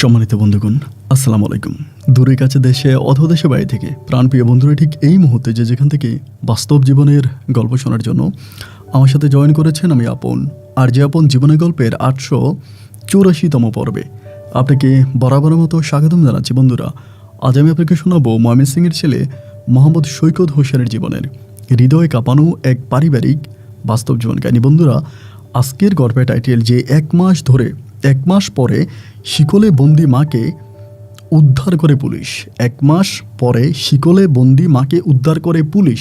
সম্মানিত বন্ধুগণ, আসসালামু আলাইকুম। দূরে কাছে দেশে অথবা দেশে বাইরে থেকে প্রাণপ্রিয় বন্ধুরা ঠিক এই মুহূর্তে যে যেখান থেকে বাস্তব জীবনের গল্প শোনার জন্য আমার সাথে জয়েন করেছেন, আমি আপন আর যে আপন জীবনের গল্পের 884তম পর্বে আপনাকে বরাবরের মতো স্বাগতম জানাচ্ছি। বন্ধুরা, আজ আমি আপনাকে শোনাবো ময়মনসিংহের ছেলে মোহাম্মদ সৈকত হোসেনের জীবনের হৃদয় কাঁপানো এক পারিবারিক বাস্তব জীবন কাহিনী। বন্ধুরা, আজকের গল্পের টাইটেল যে এক মাস পরে শিকলে বন্দি মাকে উদ্ধার করে পুলিশ। 1 মাস পরে শিকলে বন্দি মাকে উদ্ধার করে পুলিশ।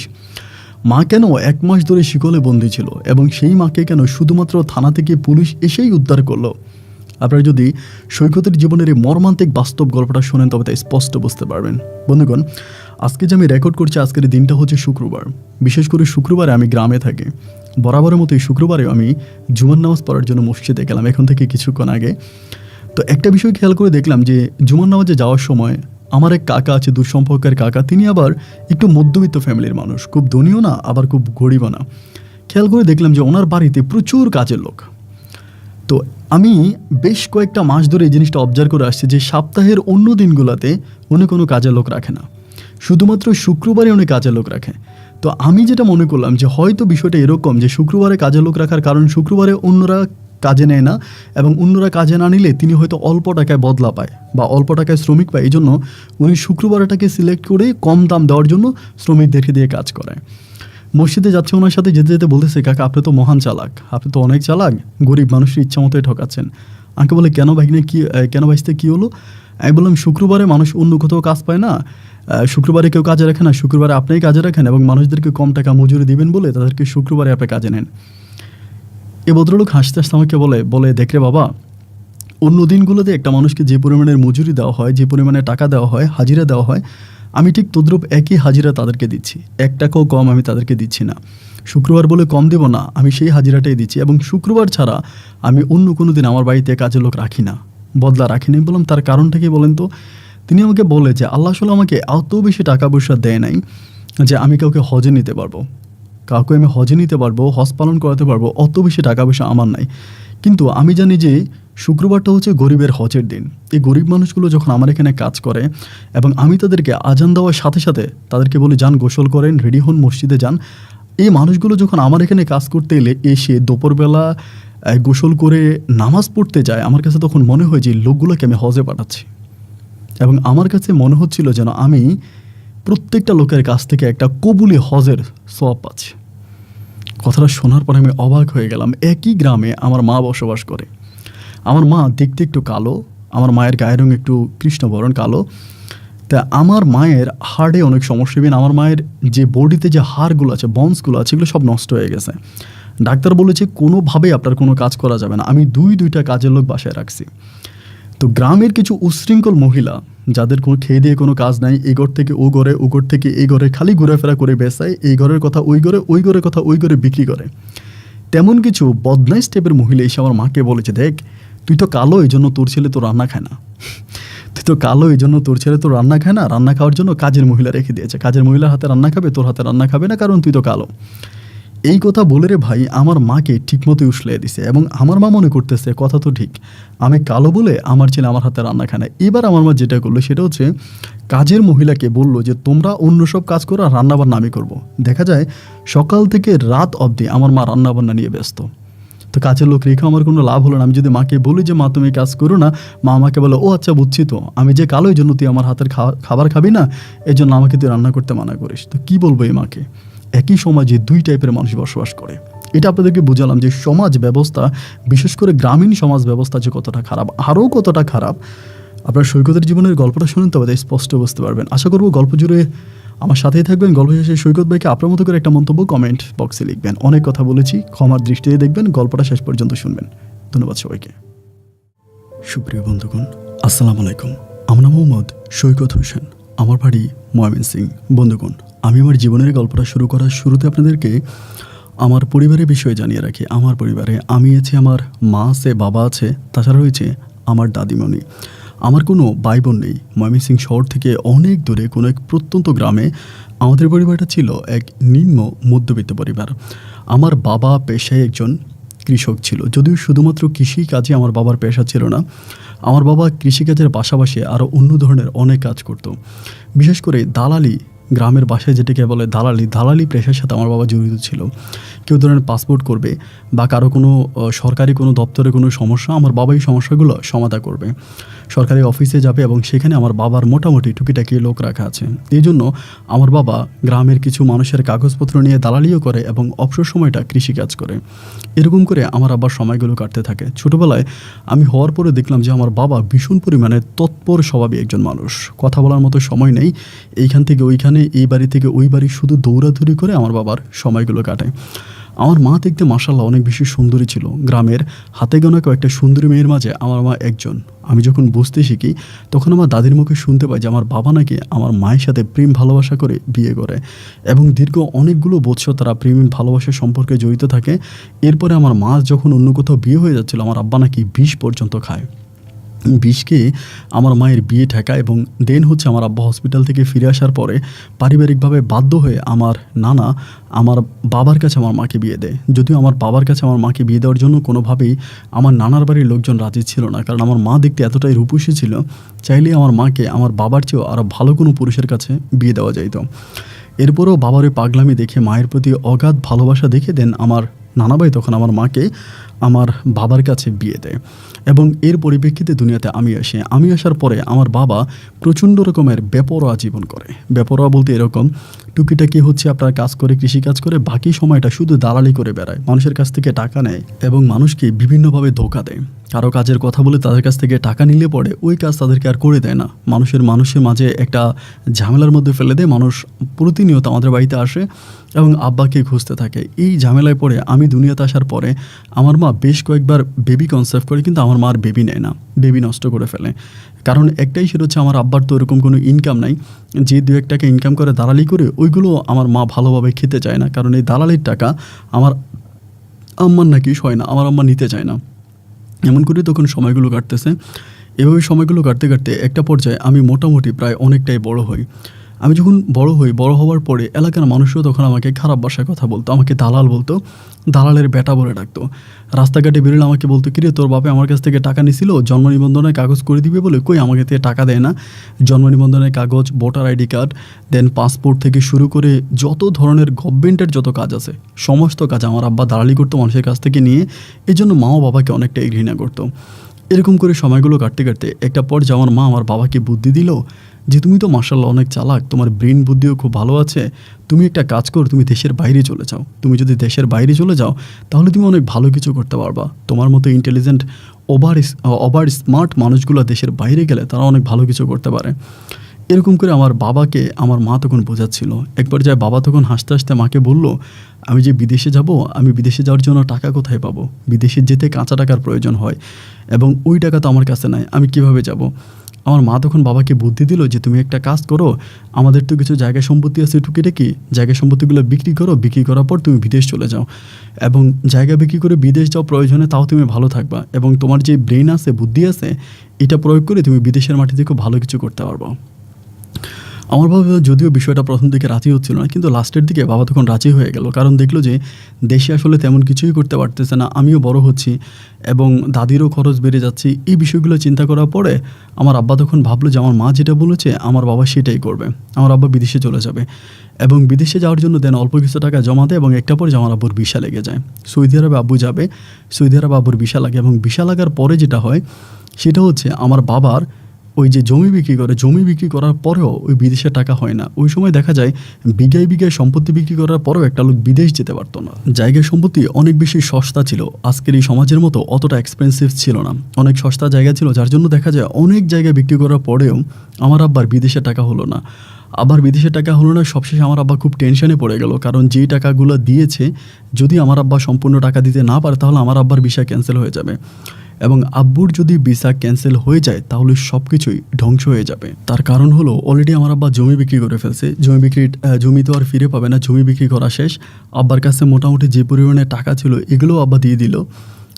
মা কেন 1 মাস ধরে শিকলে বন্দি ছিল এবং সেই মাকে কেন শুধুমাত্র থানা থেকে পুলিশ এসেই উদ্ধার করলো? আপনারা যদি সৈকতের জীবনের এই মর্মান্তিক বাস্তব গল্পটা শোনেন তবে তা স্পষ্ট বুঝতে পারবেন। বন্ধুগণ, আজকে যে আমি রেকর্ড করছি, আজকের দিনটা হচ্ছে শুক্রবার। বিশেষ করে শুক্রবারে আমি গ্রামে থাকি। বরাবরের মতো এই শুক্রবারেও আমি জুমার নামাজ পড়ার জন্য মসজিদে গেলাম এখন থেকে কিছুক্ষণ আগে। তো একটা বিষয় খেয়াল করে দেখলাম যে জুমার নামাজে যাওয়ার সময় আমার এক কাকা আছে, দূরসম্পর্কের কাকা। তিনি আবার একটু মধ্যবিত্ত ফ্যামিলির মানুষ, খুব ধনীও না আবার খুব গরিবও না। খেয়াল করে দেখলাম যে ওনার বাড়িতে প্রচুর কাজের লোক। তো আমি বেশ কয়েকটা মাস ধরে এই জিনিসটা অবজার্ভ করে আসছি যে সপ্তাহের অন্য দিনগুলোতে উনি কোনো কাজের লোক রাখে না, শুধুমাত্র শুক্রবারে উনি কাজের লোক রাখে। তো আমি যেটা মনে করলাম যে হয়তো বিষয়টা এরকম যে শুক্রবারে কাজের লোক রাখার কারণ শুক্রবারে অন্যরা কাজে নেয় না এবং অন্যরা কাজে না নিলে তিনি হয়তো অল্প টাকায় বদলা পায় বা অল্প টাকায় শ্রমিক পায়। এই জন্য উনি শুক্রবারটাকে সিলেক্ট করে কম দাম দেওয়ার জন্য শ্রমিকদেরকে দিয়ে কাজ করায়। মসজিদে যাচ্ছে, ওনার সাথে যেতে যেতে বলতেছে, কাকা আপনি তো মহান চালাক, আপনি তো অনেক চালাক, গরিব মানুষের ইচ্ছা মতোই ঠকাচ্ছেন। আমাকে বলে কেন ভাইনে কেন ভাইসতে কী হলো? আমি বললাম শুক্রবারে মানুষ অন্য কোথাও কাজ পায় না, শুক্রবারে কেউ কাজে রাখে না, শুক্রবারে আপনিই কাজে রাখেন এবং মানুষদেরকে কম টাকা মজুরি দিবেন বলে তাদেরকে শুক্রবারে আপনি কাজে নেন। এ ভদ্রলোক হাসতে হাসতে আমাকে বলে দেখ রে বাবা, অন্য দিনগুলোতে একটা মানুষকে যে পরিমাণের মজুরি দেওয়া হয়, যে পরিমাণে টাকা দেওয়া হয়, হাজিরা দেওয়া হয়, আমি ঠিক তদ্রূপ একই হাজিরা তাদেরকে দিচ্ছি। 1 টাকাও কম আমি তাদেরকে দিচ্ছি না। শুক্রবার বলে কম দেব না, আমি সেই হাজিরাটাই দিচ্ছি এবং শুক্রবার ছাড়া আমি অন্য কোনো দিন আমার বাড়িতে কাজের লোক রাখি না, বদলা রাখি না। বললাম তার কারণটা কি বলেন তো? তিনি আমাকে বলে যে আল্লাহ আসলে আমাকে এত বেশি টাকা পয়সা দেয় নাই যে আমি কাউকে হজে নিতে পারবো, হজ পালন করাতে পারবো, অত বেশি টাকা পয়সা আমার নাই। কিন্তু আমি জানি যে শুক্রবারটা হচ্ছে গরিবের হজের দিন। এই গরিব মানুষগুলো যখন আমার এখানে কাজ করে এবং আমি তাদেরকে আজান দেওয়ার সাথে সাথে তাদেরকে বলি যান গোসল করেন, রেডি হন, মসজিদে যান। এই মানুষগুলো যখন আমার এখানে কাজ করতে এসে দুপুরবেলা গোসল করে নামাজ পড়তে যায়, আমার কাছে তখন মনে হয় যে লোকগুলোকে আমি হজে পাঠাচ্ছি এবং আমার কাছে মনে হচ্ছিল যেন আমি প্রত্যেকটা লোকের কাছ থেকে একটা কবুলি হজের সওয়াব পাচ্ছি। কথাটা শোনার পরে আমি অবাক হয়ে গেলাম। একই গ্রামে আমার মা বসবাস করে। আমার মা দেখতে একটু কালো, আমার মায়ের গায়ের রঙ একটু কৃষ্ণবরণ কালো। তা আমার মায়ের হাড়ে অনেক সমস্যা, আমার মায়ের যে বডিতে যে হাড়গুলো আছে, বনসগুলো আছে, এগুলো সব নষ্ট হয়ে গেছে। ডাক্তার বলেছে কোনোভাবেই আপনার কোনো কাজ করা যাবে না। আমি দুইটা কাজের লোক বাসায় রাখছি। তো গ্রামের কিছু উশৃঙ্খল মহিলা যাদের কোনো খেয়ে দিয়ে কোনো কাজ নাই, এই ঘর থেকে ও ঘরে, ও ঘর থেকে এই ঘরে খালি ঘোরাফেরা করে বেসায়, এই ঘরের কথা ওই ঘরে, ওই ঘরের কথা ওই ঘরে বিক্রি করে, তেমন কিছু বদনাইশ টাইপের মহিলা এসে আমার মাকে বলেছে, দেখ তুই তো কালো, এই জন্য তোর ছেলে তো রান্না খায় না, রান্না খাওয়ার জন্য কাজের মহিলা রেখে দিয়েছে, কাজের মহিলার হাতে রান্না খাবে, তোর হাতে রান্না খাবে না, কারণ তুই তো কালো। এই কথা বলে রে ভাই আমার মাকে ঠিকমতো উসলিয়ে দিছে এবং আমার মা মনে করতেছে কথা তো ঠিক, আমি কালো বলে আমার ছেলে আমার হাতে রান্না খায় না। এবার আমার মা যেটা করলো সেটা হচ্ছে কাজের মহিলাকে বললো যে তোমরা অন্য সব কাজ করো, আর রান্নাবান্না আমি করবো। দেখা যায় সকাল থেকে রাত অবধি আমার মা রান্নাবান্না নিয়ে ব্যস্ত। তো কাজের লোক রেখে আমার কোনো লাভ হলো না। আমি যদি মাকে বলি যে মা তুমি কাজ করো না, মা আমাকে বলে ও আচ্ছা বুঝছি, তো আমি যে কালো এই জন্য তুই আমার হাতের খাবার খাবি না, এই জন্য আমাকে তুই রান্না করতে মানা করিস। তো কী বলবো এই মাকে? একই সমাজে 2 টাইপের মানুষ বসবাস করে। এটা আপনাদেরকে বুঝালাম যে সমাজ ব্যবস্থা, বিশেষ করে গ্রামীণ সমাজ ব্যবস্থা যে কতটা খারাপ, আরও কতটা খারাপ আপনার সৈকতের জীবনের গল্পটা শুনেন তবে স্পষ্ট বুঝতে পারবেন। আশা করবো গল্প জুড়ে আমার সাথেই থাকবেন। গল্প শেষে সৈকত ভাইকে আপনার মতো করে একটা মন্তব্য কমেন্ট বক্সে লিখবেন। অনেক কথা বলেছি, ক্ষমার দৃষ্টিতে দেখবেন, গল্পটা শেষ পর্যন্ত শুনবেন। ধন্যবাদ সবাইকে। সুপ্রিয় বন্ধুগণ, আসসালামু আলাইকুম। আমার নাম মোহাম্মদ সৈকত হোসেন, আমার বাড়ি ময়মনসিংহ। বন্ধুগণ, আমি আমার জীবনের গল্পটা শুরু করার শুরুতে আপনাদেরকে আমার পরিবারের বিষয়ে জানিয়ে রাখি। আমার পরিবারে আমি আছি, আমার মা আছে, বাবা আছে, তাছাড়া রয়েছে আমার দাদিমণি। আমার কোনো ভাই বোন নেই। ময়মনসিংহ শহর থেকে অনেক দূরে কোনো এক প্রত্যন্ত গ্রামে আমাদের পরিবারটা ছিল এক নিম্ন মধ্যবিত্ত পরিবার। আমার বাবা পেশায় একজন কৃষক ছিল, যদিও শুধুমাত্র কৃষি কাজে আমার বাবার পেশা ছিল না। আমার বাবা কৃষিকাজের পাশাপাশি আরও অন্য ধরনের অনেক কাজ করত। বিশেষ করে দালালি, গ্রামের বাসায় যেটাকে বলে দালালি পেশার সাথে আমার বাবা জড়িত ছিল। কেউ ধরেন পাসপোর্ট করবে বা কারো কোনো সরকারি কোনো দপ্তরে কোনো সমস্যা, আমার বাবাই সমস্যাগুলো সমাধান করবে। সরকারি অফিসে যাবে এবং সেখানে আমার বাবার মোটামুটি টুকিটাকি লোক রাখা আছে। এই জন্য আমার বাবা গ্রামের কিছু মানুষের কাগজপত্র নিয়ে দালালিও করে এবং অবসর সময়টা কৃষিকাজ করে। এরকম করে আমার আব্বার সময়গুলো কাটতে থাকে। ছোটোবেলায় আমি হওয়ার পরে দেখলাম যে আমার বাবা ভীষণ পরিমাণে তৎপর স্বভাবে একজন মানুষ। কথা বলার মতো সময় নেই, এইখান থেকে ওইখানে, এই বাড়ি থেকে ওই বাড়ি শুধু দৌড়াদৌড়ি করে আমার বাবার সময়গুলো কাটে। আমার মা দেখতে মাশাআল্লাহ অনেক বেশি সুন্দরী ছিল। গ্রামের হাতে গোনা কয়েকটা সুন্দরী মেয়ের মাঝে আমার মা একজন। আমি যখন বুঝতে শিখি তখন আমার দাদির মুখে শুনতে পাই যে আমার বাবা নাকি আমার মায়ের সাথে প্রেম ভালোবাসা করে বিয়ে করে এবং দীর্ঘ অনেকগুলো বৎসর তারা প্রেম ভালোবাসার সম্পর্কে জড়িত থাকে। এরপরে আমার মা যখন অন্য কোথাও বিয়ে হয়ে যাচ্ছিল, আমার আব্বা নাকি বিষ পর্যন্ত খায়। বিষকে আমার মায়ের বিয়ে ঠেকায় এবং দেন হচ্ছে আমার আব্বা হসপিটাল থেকে ফিরে আসার পরে পারিবারিকভাবে বাধ্য হয়ে আমার নানা আমার বাবার কাছে আমার মাকে বিয়ে দেয়। যদিও আমার বাবার কাছে আমার মাকে বিয়ে দেওয়ার জন্য কোনোভাবেই আমার নানার বাড়ির লোকজন রাজি ছিল না, কারণ আমার মা দেখতে এতটাই রূপসী ছিল, চাইলে আমার মাকে আমার বাবার চেয়েও আরও ভালো কোনো পুরুষের কাছে বিয়ে দেওয়া যাইত। এরপরেও বাবার ওই পাগলামি দেখে, মায়ের প্রতি অগাধ ভালোবাসা দেখে দেন আমার নানাভাই তখন আমার মাকে আমার বাবার কাছে বিয়ে দেয় এবং এর পরিপ্রেক্ষিতে দুনিয়াতে আমি আসার পরে আমার বাবা প্রচণ্ড রকমের বেপরোয়া জীবন করে। বেপরোয়া বলতে এরকম, টুকিটাকি হচ্ছে আপনার কাজ করে, কৃষিকাজ করে, বাকি সময়টা শুধু দালালি করে বেড়ায়, মানুষের কাছ থেকে টাকা নেয় এবং মানুষকে বিভিন্নভাবে ধোঁকা দেয়। কারো কাজের কথা বলে তাদের কাছ থেকে টাকা নিলে পরে ওই কাজ তাদেরকে আর করে দেয় না, মানুষের মাঝে একটা ঝামেলার মধ্যে ফেলে দেয়। মানুষ প্রতিনিয়ত আমাদের বাড়িতে আসে এবং আব্বাকে খুঁজতে থাকে। এই ঝামেলায় পড়ে আমি দুনিয়াতে আসার পরে আমার মা বেশ কয়েকবার বেবি কনসেপ্ট করে, কিন্তু আমার মা আর বেবি নেয় না, বেবি নষ্ট করে ফেলে। কারণ একটাই, সেটা হচ্ছে আমার আব্বার তো এরকম কোনো ইনকাম নাই যে 2-1 টাকা ইনকাম করে দালালি করে ওইগুলো আমার মা ভালোভাবে খেতে চায় না, কারণ এই দালালির টাকা আমার আম্মার নাকি সয় না, আমার আম্মা নিতে চায় না। এমন করে তখন সময়গুলো কাটতেছে। এভাবে সময়গুলো কাটতে কাটতে একটা পর্যায়ে আমি মোটামুটি প্রায় অনেকটাই বড় হই। আমি যখন বড় হওয়ার পরে এলাকার মানুষও তখন আমাকে খারাপ ভাষায় কথা বলতো, আমাকে দালাল বলতো, দালালের বেটা বলে ডাকতো। রাস্তাঘাটে বেরোলে আমাকে বলতো, কিরে তোর বাপে আমার কাছ থেকে টাকা নিছিল জন্ম নিবন্ধনের কাগজ করে দিবে বলে, কই আমাকে থেকে টাকা দেয় না। জন্ম নিবন্ধনের কাগজ, ভোটার আইডি কার্ড, দেন পাসপোর্ট থেকে শুরু করে যত ধরনের গভর্নমেন্টের যত কাজ আছে সমস্ত কাজ আমার আব্বা দালালি করতো মানুষের কাছ থেকে নিয়ে। এই জন্য মাও বাবাকে অনেকটাই ঘৃণা করতো। এরকম করে সময়গুলো কাটতে কাটতে একটা পর্যায়ে আমার মা আমার বাবাকে বুদ্ধি দিল যে তুমি তো মাশাআল্লাহ অনেক চালাক, তোমার ব্রেন বুদ্ধিও খুব ভালো আছে, তুমি একটা কাজ করো, তুমি দেশের বাইরে চলে যাও। তুমি যদি দেশের বাইরে চলে যাও তাহলে তুমি অনেক ভালো কিছু করতে পারবা। তোমার মতো ইন্টেলিজেন্ট ওভার স্মার্ট মানুষগুলো দেশের বাইরে গেলে তারা অনেক ভালো কিছু করতে পারে। এরকম করে আমার বাবাকে আমার মা তখন বোঝাচ্ছিল। একবার যায় বাবা তখন হাসতে হাসতে মাকে বলল, আমি যে বিদেশে যাব, আমি বিদেশে যাওয়ার জন্য টাকা কোথায় পাবো? বিদেশে যেতে কাঁচা টাকার প্রয়োজন হয় এবং ওই টাকা তো আমার কাছে নাই, আমি কিভাবে যাব? আমার মা তখন বাবাকে বুদ্ধি দিল যে তুমি একটা কাজ করো, আমাদের তো কিছু জায়গা সম্পত্তি আছে টুকিটাকি, জায়গা সম্পত্তিগুলো বিক্রি করো, বিক্রি করার পর তুমি বিদেশ চলে যাও এবং জায়গা বিক্রি করে বিদেশ যাও, প্রয়োজনে তাও তুমি ভালো থাকবা এবং তোমার যে ব্রেন আছে, বুদ্ধি আছে, এটা প্রয়োগ করে তুমি বিদেশের মাটিতে খুব ভালো কিছু করতে পারবা। আমার বাবা যদিও বিষয়টা প্রথম দিকে রাজি হচ্ছিল না, কিন্তু লাস্টের দিকে বাবা তখন রাজি হয়ে গেল, কারণ দেখলো যে দেশে আসলে তেমন কিছুই করতে পারতেছে না, আমিও বড় হচ্ছি এবং দাদিরও খরচ বেড়ে যাচ্ছে। এই বিষয়গুলো চিন্তা করার পরে আমার আব্বা তখন ভাবলো যে আমার মা যেটা বলেছে আমার বাবা সেটাই করবে। আমার আব্বা বিদেশে চলে যাবে এবং বিদেশে যাওয়ার জন্য দেন অল্প কিছু টাকা জমা দেয় এবং একটা পরে আমার আব্বুর ভিসা লেগে যায়। সৌদি আরবে আব্বু যাবে, সৌদি আরবে আব্বুর ভিসা লাগে এবং ভিসা লাগার পরে যেটা হয় সেটা হচ্ছে আমার বাবার ওই যে জমি বিক্রি করার পরেও ওই বিদেশের টাকা হয় না। ওই সময় দেখা যায় বিঘায় সম্পত্তি বিক্রি করার পরেও একটা লোক বিদেশ যেতে পারতো না। জায়গা সম্পত্তি অনেক বেশি সস্তা ছিল, আজকের এই সমাজের মতো অতটা এক্সপেন্সিভ ছিল না, অনেক সস্তা জায়গা ছিল, যার জন্য দেখা যায় অনেক জায়গা বিক্রি করার পরেও আমার আব্বার বিদেশের টাকা হলো না। সবশেষে আমার আব্বা খুব টেনশনে পড়ে গেল, কারণ যেই টাকাগুলো দিয়েছে যদি আমার আব্বা সম্পূর্ণ টাকা দিতে না পারে তাহলে আমার আব্বার ভিসা ক্যান্সেল হয়ে যাবে এবং আব্বুর যদি ভিসা ক্যান্সেল হয়ে যায় তাহলে সব কিছুই ধ্বংস হয়ে যাবে। তার কারণ হলো অলরেডি আমার আব্বা জমি বিক্রি করে ফেলছে, জমি তো আর ফিরে পাবে না, জমি বিক্রি করা শেষ। আব্বার কাছে মোটামুটি যে পরিমাণে টাকা ছিল এগুলোও আব্বা দিয়ে দিল।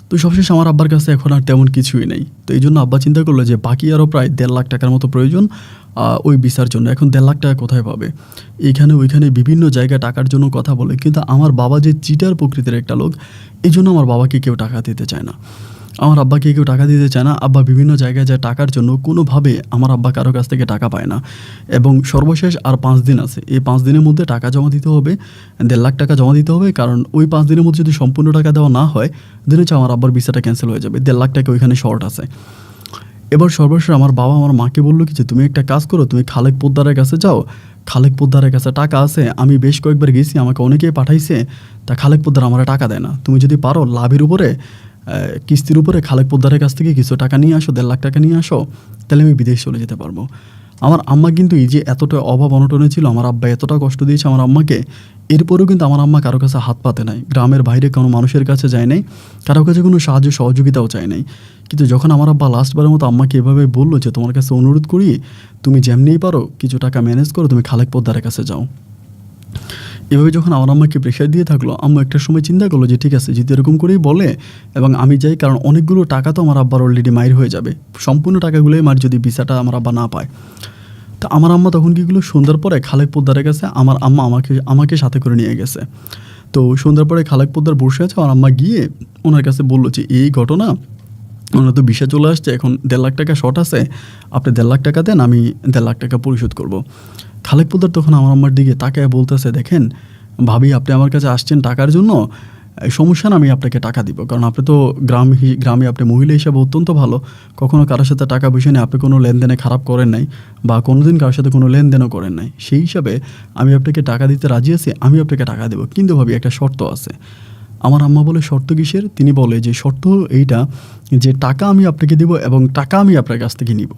তো সবশেষে আমার আব্বার কাছে এখন আর তেমন কিছুই নেই। তো এই জন্য আব্বা চিন্তা করলো যে বাকি আরও প্রায় 1.5 লাখ টাকার মতো প্রয়োজন ওই ভিসার জন্য। এখন 1.5 লাখ টাকা কোথায় পাবে? এইখানে ওইখানে বিভিন্ন জায়গায় টাকার জন্য কথা বলে, কিন্তু আমার বাবা যে চিটার প্রকৃতির একটা লোক, এই জন্য আমার বাবাকে কেউ টাকা দিতে চায় না। আমার আব্বাকে কেউ টাকা দিতে চায় না। আব্বা বিভিন্ন জায়গায় যায় টাকার জন্য, কোনোভাবে আমার আব্বা কারো কাছ থেকে টাকা পায় না। এবং সর্বশেষ আর 5 দিন আছে, এই 5 দিনের মধ্যে টাকা জমা দিতে হবে, 1.5 লাখ টাকা জমা দিতে হবে। কারণ ওই 5 দিনের মধ্যে যদি সম্পূর্ণ টাকা দেওয়া না হয়, দিনে হচ্ছে আমার আব্বার ভিসাটা ক্যান্সেল হয়ে যাবে। 1.5 লাখ টাকা ওইখানে শর্ট আছে। এবার সর্বশেষ আমার বাবা আমার মাকে বললো কি যে, তুমি একটা কাজ করো, তুমি খালেক পোদ্দারের কাছে যাও, খালেক পোদ্দারের কাছে টাকা আছে, আমি বেশ কয়েকবার গেছি, আমাকে অনেকেই পাঠাইছে, তা খালেক পোদ্দার আমার টাকা দেয় না। তুমি যদি পারো লাভের উপরে, কিস্তির উপরে খালেক পোদ্দারের কাছ থেকে কিছু টাকা নিয়ে আসো, 1.5 লাখ টাকা নিয়ে আসো, তাহলে আমি বিদেশ চলে যেতে পারবো। আমার আম্মা কিন্তু এই যে এতটা অভাব অনটনে ছিল, আমার আব্বা এতটা কষ্ট দিয়েছে আমার আম্মাকে, এরপরেও কিন্তু আমার আম্মা কারো কাছে হাত পাতে নাই, গ্রামের বাইরে কোনো মানুষের কাছে যায় নাই, কারো কাছে কোনো সাহায্য সহযোগিতাও চায় নাই। কিন্তু যখন আমার আব্বা লাস্টবারের মতো আম্মাকে এভাবে বললো যে, তোমার কাছে অনুরোধ করি, তুমি যেমনিই পারো কিছু টাকা ম্যানেজ করো, তুমি খালেক পোদ্দারের কাছে যাও। এভাবে যখন আমার আম্মাকে প্রেশার দিয়ে থাকলো, আম্মা একটা সময় চিন্তা করলো যে ঠিক আছে, যদি এরকম করেই বলে এবং আমি যাই, কারণ অনেকগুলো টাকা তো আমার আব্বার অলরেডি মাইর হয়ে যাবে, সম্পূর্ণ টাকাগুলোই মার যদি ভিসাটা আমার আব্বা না পায়। তা আমার আম্মা তখন কীগুলো, সন্ধ্যার পরে খালেক পোদ্দারের কাছে আমার আম্মা আমাকে সাথে করে নিয়ে গেছে। তো সন্ধ্যার পরে খালেক পোদ্দার বসে আছে, আমার আম্মা গিয়ে ওনার কাছে বললো যে এই ঘটনা, ওনার তো ভিসা চলে আসছে, এখন 1.5 লাখ টাকা শর্ট আছে, আপনি 1.5 লাখ টাকা দেন, আমি 1.5 লাখ টাকা পরিশোধ করব। খালেক পোদ্দার তখন আমার আম্মার দিকে তাকায় বলতেছে, দেখেন ভাবি, আপনি আমার কাছে আসছেন টাকার জন্য, সমস্যা না, আমি আপনাকে টাকা দিব, কারণ আপনি তো গ্রামে আপনি মহিলা হিসাবে অত্যন্ত ভালো, কখনো কারোর সাথে টাকা পয়সা নিয়ে আপনি কোনো লেনদেনে খারাপ করেন নাই, বা কোনো দিন কারোর সাথে কোনো লেনদেনও করেন নাই, সেই হিসাবে আমি আপনাকে টাকা দিতে রাজি আছি, আমি আপনাকে টাকা দেবো, কিন্তু ভাবি একটা শর্ত আছে। আমার আম্মা বলে, শর্ত কিসের? তিনি বলে যে শর্ত এইটা যে টাকা আমি আপনাকে দিব এবং টাকা আমি আপনার কাছ থেকে নিব,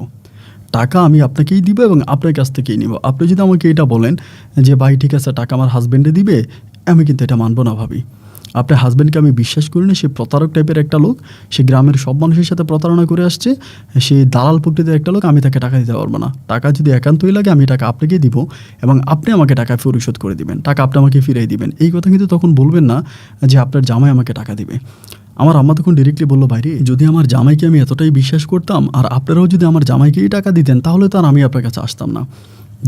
টাকা আমি আপনাকেই দিব এবং আপনার কাছ থেকেই নিব। আপনি যদি আমাকে এটা বলেন যে ভাই ঠিক আছে টাকা আমার হাজব্যান্ডে দিবে, আমি কিন্তু এটা মানবো না ভাবি। আপনার হাজব্যান্ডকে আমি বিশ্বাস করি না, সে প্রতারক টাইপের একটা লোক, সে গ্রামের সব মানুষের সাথে প্রতারণা করে আসছে, সে দালাল প্রকৃতির একটা লোক, আমি তাকে টাকা দিতে পারবো না। টাকা যদি একান্তই লাগে আমি টাকা আপনাকেই দিব এবং আপনি আমাকে টাকা পরিশোধ করে দিবেন, টাকা আপনি আমাকে ফিরিয়ে দিবেন। এই কথা কিন্তু তখন বলবেন না যে আপনার জামাই আমাকে টাকা দিবে। আমার আম্মা তখন ডিরেক্টলি বললো, বাইরে যদি আমার জামাইকে আমি এতটাই বিশ্বাস করতাম আর আপনারাও যদি আমার জামাইকেই টাকা দিতেন, তাহলে তো আর আমি আপনার কাছে আসতাম না।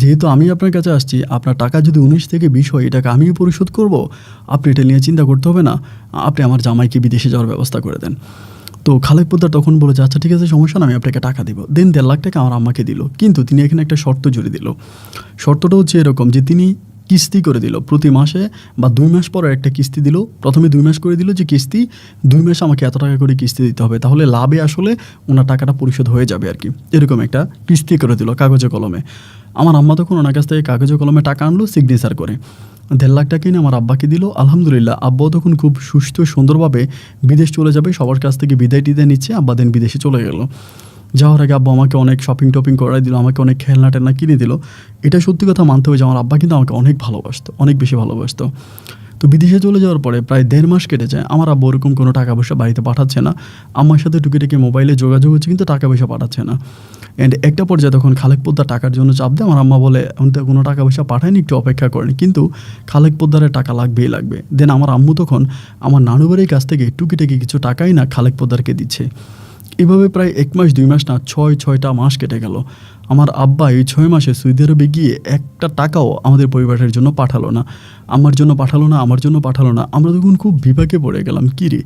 যেহেতু আমি আপনার কাছে আসছি, আপনার টাকা যদি 19 থেকে 20 হয়, এই টাকা আমিই পরিশোধ করব, আপনি এটা নিয়ে চিন্তা করতে হবে না, আপনি আমার জামাইকে বিদেশে যাওয়ার ব্যবস্থা করে দেন। তো খালেক পোদ্দার তখন বলে যে আচ্ছা ঠিক আছে, সমস্যা না, আমি আপনাকে টাকা দিব। দেন 1.5 লাখ টাকা আমার আম্মাকে দিল, কিন্তু তিনি এখানে একটা শর্ত জুড়ে দিল। শর্তটা হচ্ছে এরকম যে তিনি কিস্তি করে দিল, প্রতি মাসে বা 2 মাস পরে একটা কিস্তি দিল। প্রথমে 2 মাস করে দিল যে কিস্তি 2 মাস আমাকে এত টাকা করে কিস্তি দিতে হবে, তাহলে লাভে আসলে ওনার টাকাটা পরিশোধ হয়ে যাবে আর কি, এরকম একটা কিস্তি করে দিল কাগজে কলমে। আমার আম্মা তখন ওনার কাছ থেকে কাগজে কলমে টাকা আনলো, সিগনেচার করে 1.5 লাখ টাকা কিনে আমার আব্বাকে দিল। আলহামদুলিল্লাহ, আব্বাও তখন খুব সুস্থ সুন্দরভাবে বিদেশ চলে যাবে, সবার কাছ থেকে বিদায় টিদায় নিচ্ছে, আব্বা দেন বিদেশে চলে গেল। যাওয়ার আগে আব্বা আমাকে অনেক শপিং টপিং করাই দিল, আমাকে অনেক খেলনা টেলনা কিনে দিল। এটা সত্যি কথা মানতে হবে যে আমার আব্বা কিন্তু আমাকে অনেক ভালোবাসতো, অনেক বেশি ভালোবাসতো। তো বিদেশে চলে যাওয়ার পরে প্রায় 1.5 মাস কেটে যায়, আমার আব্বা ওরকম কোনো টাকা পয়সা বাড়িতে পাঠাচ্ছে না, আম্মার সাথে টুকিটাকি মোবাইলে যোগাযোগ হচ্ছে, কিন্তু টাকা পয়সা পাঠাচ্ছে না। অ্যান্ড একটা পর্যায়ে তখন খালেক পোদ্দার টাকার জন্য চাপ দেয়, আমার আম্মা বলে এখন তো কোনো টাকা পয়সা পাঠায়নি, একটু অপেক্ষা করেন, কিন্তু খালেক পোদ্দারের টাকা লাগবেই লাগবে। দেন আমার আম্মু তখন আমার নানু বাড়ির কাছ থেকে টুকিটাকি কিছু টাকাই না খালেক পোদ্দারকে দিচ্ছে। এভাবে প্রায় 1 মাস 2 মাস না 6টা মাস কেটে গেল। আমার আব্বা এই 6 মাসে সৌদি আরবে গিয়ে একটা টাকাও আমাদের পরিবারের জন্য পাঠালো না, আমার জন্য পাঠালো না, আমার জন্য পাঠালো না। আমরা তখন খুব বিপাকে পড়ে গেলাম, কী রে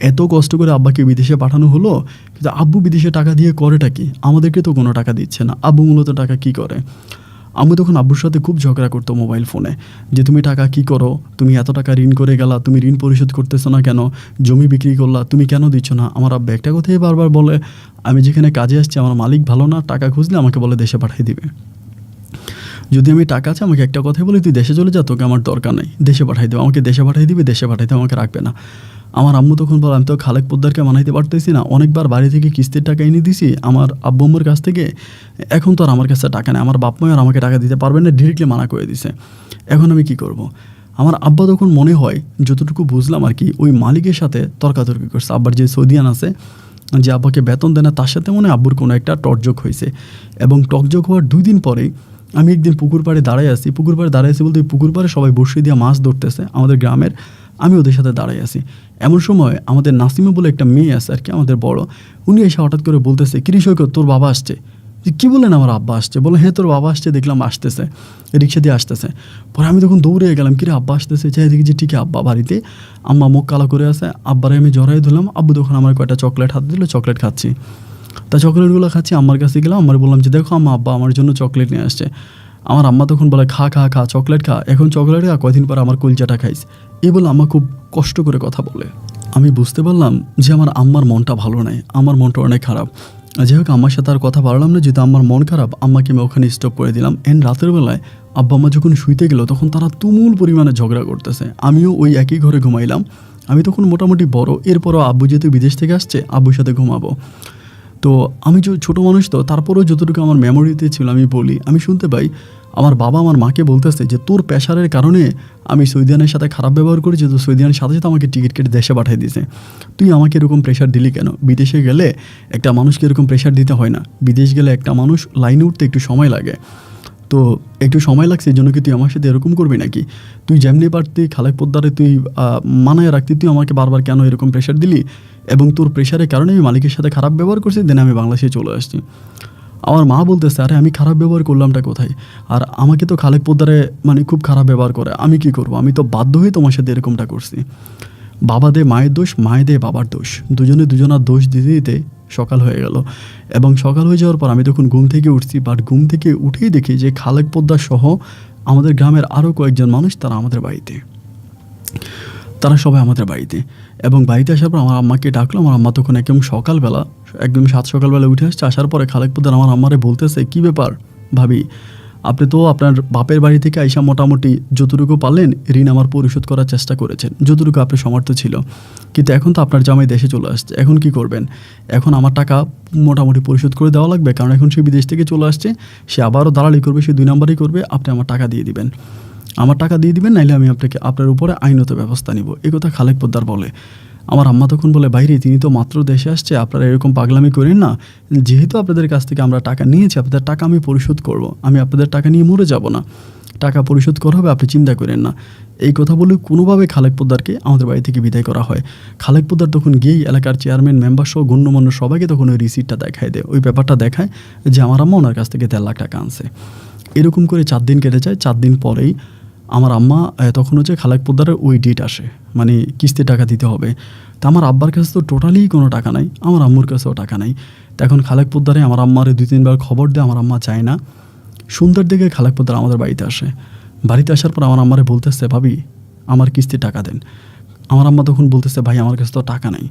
এত কষ্ট করে আব্বাকে বিদেশে পাঠানো হলো, কিন্তু আব্বু বিদেশে টাকা দিয়ে করেটা কি? আমাদেরকে তো কোনো টাকা দিচ্ছে না, আব্বু মূলত টাকা কী করে? আমি তখন আব্বুর সাথে খুব ঝগড়া করতো মোবাইল ফোনে, যে তুমি টাকা কি করো, তুমি এত টাকা ঋণ করে গেলা, তুমি ঋণ পরিশোধ করতেছো না কেন, জমি বিক্রি করলা, তুমি কেন দিচ্ছ না? আমার আব্বা একটা কথাই বারবার বলে, আমি যেখানে কাজে আসছি আমার মালিক ভালো না, টাকা খুঁজলে আমাকে বলে দেশে পাঠিয়ে দিবে। যদি আমি টাকা আছে আমাকে একটা কথাই বলি, তুই দেশে চলে যা, তোকে আমার দরকার নেই, দেশে পাঠিয়ে দেবে, আমাকে দেশে পাঠিয়ে দিবে, দেশে পাঠাইতে আমাকে রাখবে না। আমার আম্মু তখন বলে, আমি তো খালেক পোদ্দারকে মানাইতে পারতেছি না, অনেকবার বাড়ি থেকে কিস্তির টাকা এনে দিছি আমার আব্বু আম্মুর কাছ থেকে, এখন তো আর আমার কাছে টাকা নেই, আমার বাপ মা আর আমাকে টাকা দিতে পারবে না, ডিরেক্টলি মানা করে দিছে, এখন আমি কি করব? আমার আব্বা তখন মনে হয় যতটুকু বুঝলাম আর কি, ওই মালিকের সাথে তর্কাতর্কি করছে। আব্বার যে সৌদিয়ান আছে, যে আব্বাকে বেতন দেয় না, তার সাথে মনে হয় আব্বুর কোনো একটা টকজোক হয়েছে, এবং টকজোক হওয়ার 2 দিন পরেই আমি একদিন পুকুর পাড়ে দাঁড়াই আছি, পুকুর পাড়ে দাঁড়াই আছি বলতে পুকুর পাড়ে সবাই বসে দিয়ে মাছ ধরতেছে আমাদের গ্রামের, আমি ওদের সাথে দাঁড়াই আছি। এমন সময় আমাদের নাসিমা বলে একটা মেয়ে আছে আর কি, আমাদের বড়, উনি এসে হঠাৎ করে বলতেছে, কিরে সৈকত তোর বাবা আসছে। যে কী বললেন আমার আব্বা আসছে? বলে হ্যাঁ তোর বাবা আসছে, দেখলাম আসতেছে, রিক্সা দিয়ে আসতেছে। পরে আমি তখন দৌড়ে গেলাম, কিরে আব্বা আসতেছে, চাই দেখি যে ঠিকই আব্বা বাড়িতে। আম্মা মুখ কালো করে আছে, আব্বারে আমি জড়াই ধরলাম। আব্বু তখন আমার কয়টা চকলেট হাত দিল, চকলেট খাচ্ছি। তা চকলেটগুলো খাচ্ছি, আম্মার কাছে গেলাম, আমার বললাম যে দেখো আম্মা, আব্বা আমার জন্য চকলেট নিয়ে আসছে। আমার আম্মা তখন বলে খা খা খা, চকলেট খা, এখন চকলেট খা, কয়দিন পর আমার কলজাটা খাইস। এই বলে আম্মা খুব কষ্ট করে কথা বলে। আমি বুঝতে পারলাম যে আমার আম্মার মনটা ভালো নাই, আমার মনটা অনেক খারাপ। যাই হোক, আম্মার সাথে আর কথা বাড়লাম না, যেহেতু আমার মন খারাপ, আম্মাকে আমি ওখানে স্টপ করে দিলাম। এন্ড রাতের বেলায় আব্বা আম্মা যখন শুইতে গেল, তখন তারা তুমুল পরিমাণে ঝগড়া করতেছে। আমিও ওই একই ঘরে ঘুমাইলাম। আমি তখন মোটামুটি বড়, এরপরও আব্বু যেহেতু বিদেশ থেকে আসছে, আব্বুর সাথে ঘুমাবো। তো আমি ছোটো মানুষ, তো তারপরেও যতটুকু আমার মেমোরিতে ছিল আমি বলি, আমি শুনতে পাই আমার বাবা আমার মাকে বলতেছে যে তোর প্রেশারের কারণে আমি সৌদিয়ানের সাথে খারাপ ব্যবহার করেছি, তো সৌদিয়ানের সাথে সাথে আমাকে টিকিট কেটে দেশে পাঠিয়ে দিয়েছে। তুই আমাকে এরকম প্রেশার দিলি কেন? বিদেশে গেলে একটা মানুষকে এরকম প্রেশার দিতে হয় না। বিদেশ গেলে একটা মানুষ লাইনে উঠতে একটু সময় লাগে, তো একটু সময় লাগছে, এই জন্য কি তুই আমার সাথে এরকম করবি নাকি? তুই যেমনি পারতি খালেক পোদ্দারে তুই মানায় রাখতি, তুই আমাকে বারবার কেন এরকম প্রেশার দিলি? এবং তোর প্রেশারের কারণে আমি মালিকের সাথে খারাপ ব্যবহার করছি, দেন আমি বাংলাদেশে চলে আসছি। আমার মা বলতেছে আরে আমি খারাপ ব্যবহার করলামটা কোথায়? আর আমাকে তো খালেক পোদ্দারে মানে খুব খারাপ ব্যবহার করে, আমি কি করব? আমি তো বাধ্য হয়ে তোমার সাথে এরকমটা করছি। বাবা দে মায়ের দোষ, মায়ে দে বাবার দোষ, দুজনে দুজনার দোষ দিতে দিতে সকাল হয়ে গেল। এবং সকাল হয়ে যাওয়ার পর আমি তখন ঘুম থেকে উঠছি, বাট ঘুম থেকে উঠেই দেখি যে খালেক পোদ্দার সহ আমাদের গ্রামের আরও কয়েকজন মানুষ তারা আমাদের বাড়িতে, তারা সবাই আমাদের বাড়িতে। এবং বাড়িতে আসার পর আমার আম্মাকে ডাকলো। আমার আম্মা তখন একদম সকালবেলা, একদম সকালবেলা উঠে আসছে। আসার পরে খালেক পোদ্দার আমার আম্মারে বলতেছে, কী ব্যাপার ভাবি, আপনি তো আপনার বাপের বাড়ি থেকে আইসা মোটামুটি যতটুকু পারলেন ঋণ আমার পরিশোধ করার চেষ্টা করেছেন, যতটুকু আপনার সামর্থ্য ছিল, কিন্তু এখন তো আপনার জামাই দেশে চলে আসছে, এখন কি করবেন? এখন আমার টাকা মোটামুটি পরিশোধ করে দেওয়া লাগবে, কারণ এখন সে বিদেশ থেকে চলে আসছে, সে আবারও দালালি করবে, সে 2 নাম্বারই করবে। আপনি আমার টাকা দিয়ে দিবেন, আমার টাকা দিয়ে দিবেন, নাইলে আমি আপনার উপরে আইনত ব্যবস্থা নিব। এই কথা খালেক পোদ্দার বলে। আমার আম্মা তখন বলে, বাইরে তিনি তো মাত্র দেশে আসছে, আপনারা এরকম পাগলামি করেন না, যেহেতু আপনাদের কাছ থেকে আমরা টাকা নিয়েছি, আপনাদের টাকা আমি পরিশোধ করব, আমি আপনাদের টাকা নিয়ে মরে যাব না, টাকা পরিশোধ করা হবে, আপনি চিন্তা করেন না। এই কথা বলে কোনোভাবে খালেক পোদ্দারকে আমাদের বাড়ি থেকে বিদায় করা হয়। খালেক পোদ্দার তখন গিয়েই এলাকার চেয়ারম্যান, মেম্বার সহ গণ্যমান্য সবাইকে তখন ওই রিসিটটা দেখায় দেয়, ওই ব্যাপারটা দেখায় যে আমার আম্মা ওনার কাছ থেকে 1.5 লাখ টাকা আনছে। এরকম করে 4 দিন কেটে যায়। 4 দিন পরেই আমার আম্মা তখন হচ্ছে খালেক পোদ্দারের ওই ডেট আসে, মানে কিস্তির টাকা দিতে হবে। তা আমার আব্বার কাছে তো টোটালি কোনো টাকা নাই, আমার আম্মুর কাছেও টাকা নাই। তো এখন খালেক পোদ্দারে আমার আম্মারে 2-3 বার খবর দেয়, আমার আম্মা চায় না। সন্ধ্যার দিকে খালেক পোদ্দার আমাদের বাড়িতে আসে। বাড়িতে আসার পর আমার আম্মারে বলতেছে, ভাবি আমার কিস্তির টাকা দেন। আমার আম্মা তখন বলতেছে, ভাই আমার কাছে তো টাকা নাই।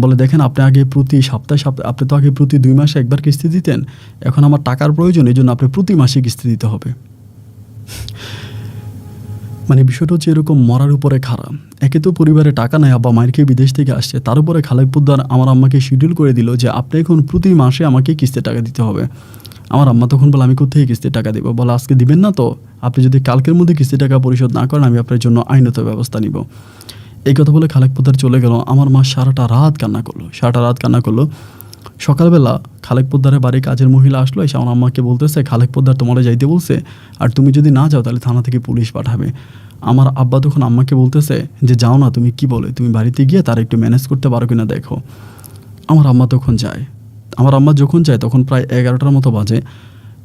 বলে দেখেন, আপনি আগে প্রতি সপ্তাহে আপনি তো আগে প্রতি 2 মাসে একবার কিস্তি দিতেন, এখন আমার টাকার প্রয়োজন, এই জন্য আপনি প্রতি মাসে কিস্তি দিতে হবে। মানে বিষয়টা হচ্ছে এরকম মরার উপরে খারাপ। একে তো পরিবারে টাকা নেই, আব্বা মায়ের খেয়ে বিদেশ থেকে আসছে, তার উপরে খালেক পোদ্দার আমার আম্মাকে শিডিউল করে দিল যে আপনি এখন প্রতি মাসে আমাকে কিস্তির টাকা দিতে হবে। আমার আম্মা তখন বলে, আমি কোথায় কিস্তির টাকা দেবো? বলে আজকে দিবেন না তো, আপনি যদি কালকের মধ্যে কিস্তির টাকা পরিশোধ না করেন, আমি আপনার জন্য আইনত ব্যবস্থা নিব। এই কথা বলে খালেক পোদ্দার চলে গেল। আমার মা সারাটা রাত কান্না করলো। সকালবেলা খালেক পোদ্দারের বাড়ি কাজের মহিলা আসলো, এসে আমার আম্মাকে বলতেছে, খালেক পোদ্দার তোমারে যাইতে বলছে, আর তুমি যদি না যাও তাহলে থানা থেকে পুলিশ পাঠাবে। আমার আব্বা তখন আম্মাকে বলতেছে যে যাও না, তুমি কি বলে, তুমি বাড়িতে গিয়ে তার একটু ম্যানেজ করতে পারো কিনা দেখো। আমার আম্মা তখন যায়। আমার আম্মা যখন যায় তখন প্রায় 11টার মতো বাজে।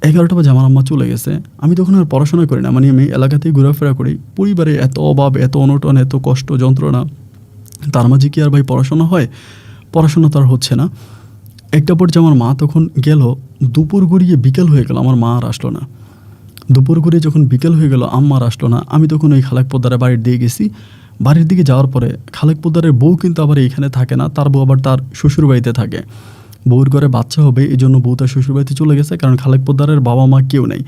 11টা বাজে আমার আম্মা চলে গেছে। আমি তখন আর পড়াশোনা করি না, মানে আমি এলাকাতেই ঘোরাফেরা করি। পরিবারে এত অভাব, এত অনটন, এত কষ্ট যন্ত্রণা, তার মাঝে কি আর ভাই পড়াশোনা হয়? পড়াশোনা তো আর হচ্ছে না। একটা পর্যায়ে আমার মা তখন গেল, দুপুর গড়িয়ে বিকেল হয়ে গেল, আমার মা আর আসলো না। দুপুর গড়িয়ে যখন বিকেল হয়ে গেল, আম্মা আর আসলো না। আমি তখন ওই খালেক পোদ্দারের বাড়ির দিকে গেছি। বাড়ির দিকে যাওয়ার পরে খালেক পোদ্দারের বউ কিন্তু আবার এইখানে থাকে না, তার বউ আবার তার শ্বশুর বাড়িতে থাকে। বউর ঘরে বাচ্চা হবে, এই জন্য বউ তার শ্বশুর বাড়িতে চলে গেছে, কারণ খালেক পোদ্দারের বাবা মা কেউ নেই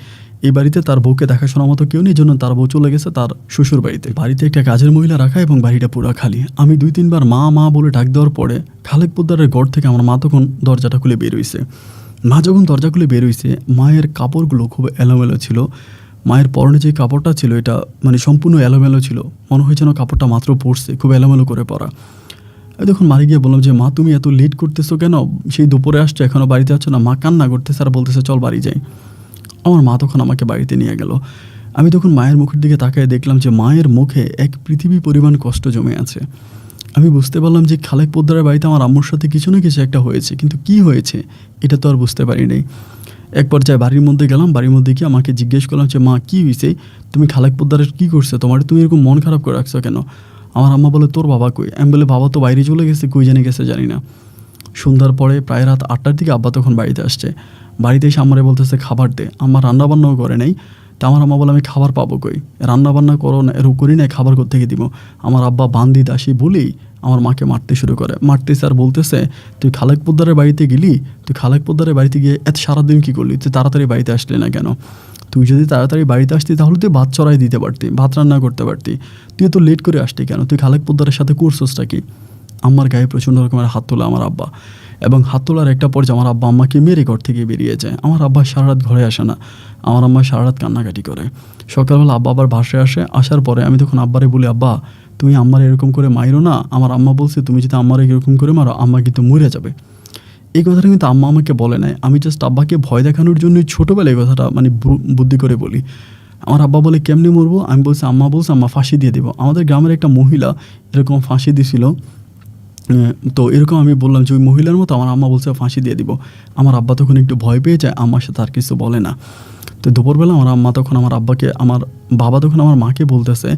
এই বাড়িতে, তার বউকে দেখাশোনার মতো কেউ নেই, এই জন্য তার বউ চলে গেছে তার শ্বশুর বাড়িতে। বাড়িতে একটা কাজের মহিলা রাখা এবং বাড়িটা পুরো খালি। আমি 2-3 বার মা মা বলে ডাক দেওয়ার পরে খালেক পোদ্দারের ঘর থেকে আমার মা তখন দরজাটা খুলে বের হইছে। মা যখন দরজা খুলে বের হইছে, মায়ের কাপড়গুলো খুব এলোমেলো ছিল। মায়ের পরনে যে কাপড়টা ছিল এটা মানে সম্পূর্ণ এলোমেলো ছিল, মনে হয় যেন কাপড়টা মাত্র পরছে, খুব এলোমেলো করে পরা। আমি তখন মারে গিয়ে বললাম যে মা তুমি এত লেট করতেছো কেন, সেই দুপুরে আসছো এখনও বাড়িতে আছো না? মা কান্না করতেছে আর বলতেছে চল বাড়ি যাই। আমার মা তখন আমাকে বাড়িতে নিয়ে গেল। আমি তখন মায়ের মুখের দিকে তাকিয়ে দেখলাম যে মায়ের মুখে এক পৃথিবী পরিমাণ কষ্ট জমে আছে। আমি বুঝতে পারলাম যে খালেক পোদ্দারের বাড়িতে আমার আম্মুর সাথে কিছু না কিছু একটা হয়েছে, কিন্তু কি হয়েছে এটা তো আর বুঝতে পারি নাই। এক পর্যায়ে বাড়ির মধ্যে গেলাম, বাড়ির মধ্যে গিয়ে আমাকে জিজ্ঞেস করলাম যে মা কী হয়েছে, তুমি খালেক পোদ্দারের কী করছো, তোমার তুমি এরকম মন খারাপ করে রাখছো কেন? আমার আম্মা বলে তোর বাবা কই? আমি বলে বাবা তো বাইরে চলে গেছে, কই জানি গেছে জানি না। সন্ধ্যার পরে প্রায় রাত 8টার দিকে আব্বা তখন বাড়িতে আসছে। বাড়িতে এসে আমারে বলতেছে খাবার দে। আমার রান্নাবান্নাও করে নাই। তা আমার আম্মা বলে আমি খাবার পাবো কই, রান্নাবান্না করো না, এরকম করি নাই, খাবার কোত্থেকে দিব? আমার আব্বা বান্দি দাসী বলেই আমার মাকে মারতে শুরু করে। মারতেছে আর বলতেছে তুই খালেক পোদ্দারের বাড়িতে গেলি, তুই খালেক পোদ্দারের বাড়িতে গিয়ে এত সারাদিন কী করলি, তুই তাড়াতাড়ি বাড়িতে আসলি না কেন? তুই যদি তাড়াতাড়ি বাড়িতে আসতি তাহলে তুই ভাত চড়াই দিতে পারতি, ভাত রান্না করতে পারতি, তুই তো লেট করে আসলি কেন? তুই খালেক পোদ্দারের সাথে করছোসটা কি? আমার গায়ে প্রচণ্ড রকমের হাত তোলা আমার আব্বা, এবং হাত তোলার একটা পর্যায়ে আমার আব্বা আম্মাকে মেরে ঘর থেকে বেরিয়ে যায়। আমার আব্বা সারা রাত ঘরে আসে না, আমার আম্মা সারা রাত কান্নাকাটি করে। সকালবেলা আব্বা আবার বাসায় আসে, আসার পরে আমি তখন আব্বারে বলি আব্বা তুমি আম্মার এরকম করে মাইরো না, আমার আম্মা বলছে তুমি যদি আম্মার এরকম করে মারো আম্মা কিন্তু মরে যাবে। এই কথাটা কিন্তু আম্মা আমাকে বলে নাই, আমি জাস্ট আব্বাকে ভয় দেখানোর জন্য ছোটোবেলায় এই কথাটা মানে বুদ্ধি করে বলি। আমার আব্বা বলে কেমনি মরবো? আমি বলছি আম্মা বলছে আম্মা ফাঁসি দিয়ে দিব। আমাদের গ্রামের একটা মহিলা এরকম ফাঁসি দিছিল, তো এরকম আমি বললাম যে ওই মহিলার মতো আমার আম্মা বলছে ফাঁসি দিয়ে দিব। আমার আব্বা তখন একটু ভয় পেয়ে যায়, আম্মার সাথে আর কিছু বলে না। তো দুপুরবেলা আমার আম্মা তখন আমার আব্বাকে, আমার বাবা তখন আমার মাকে বলতেছে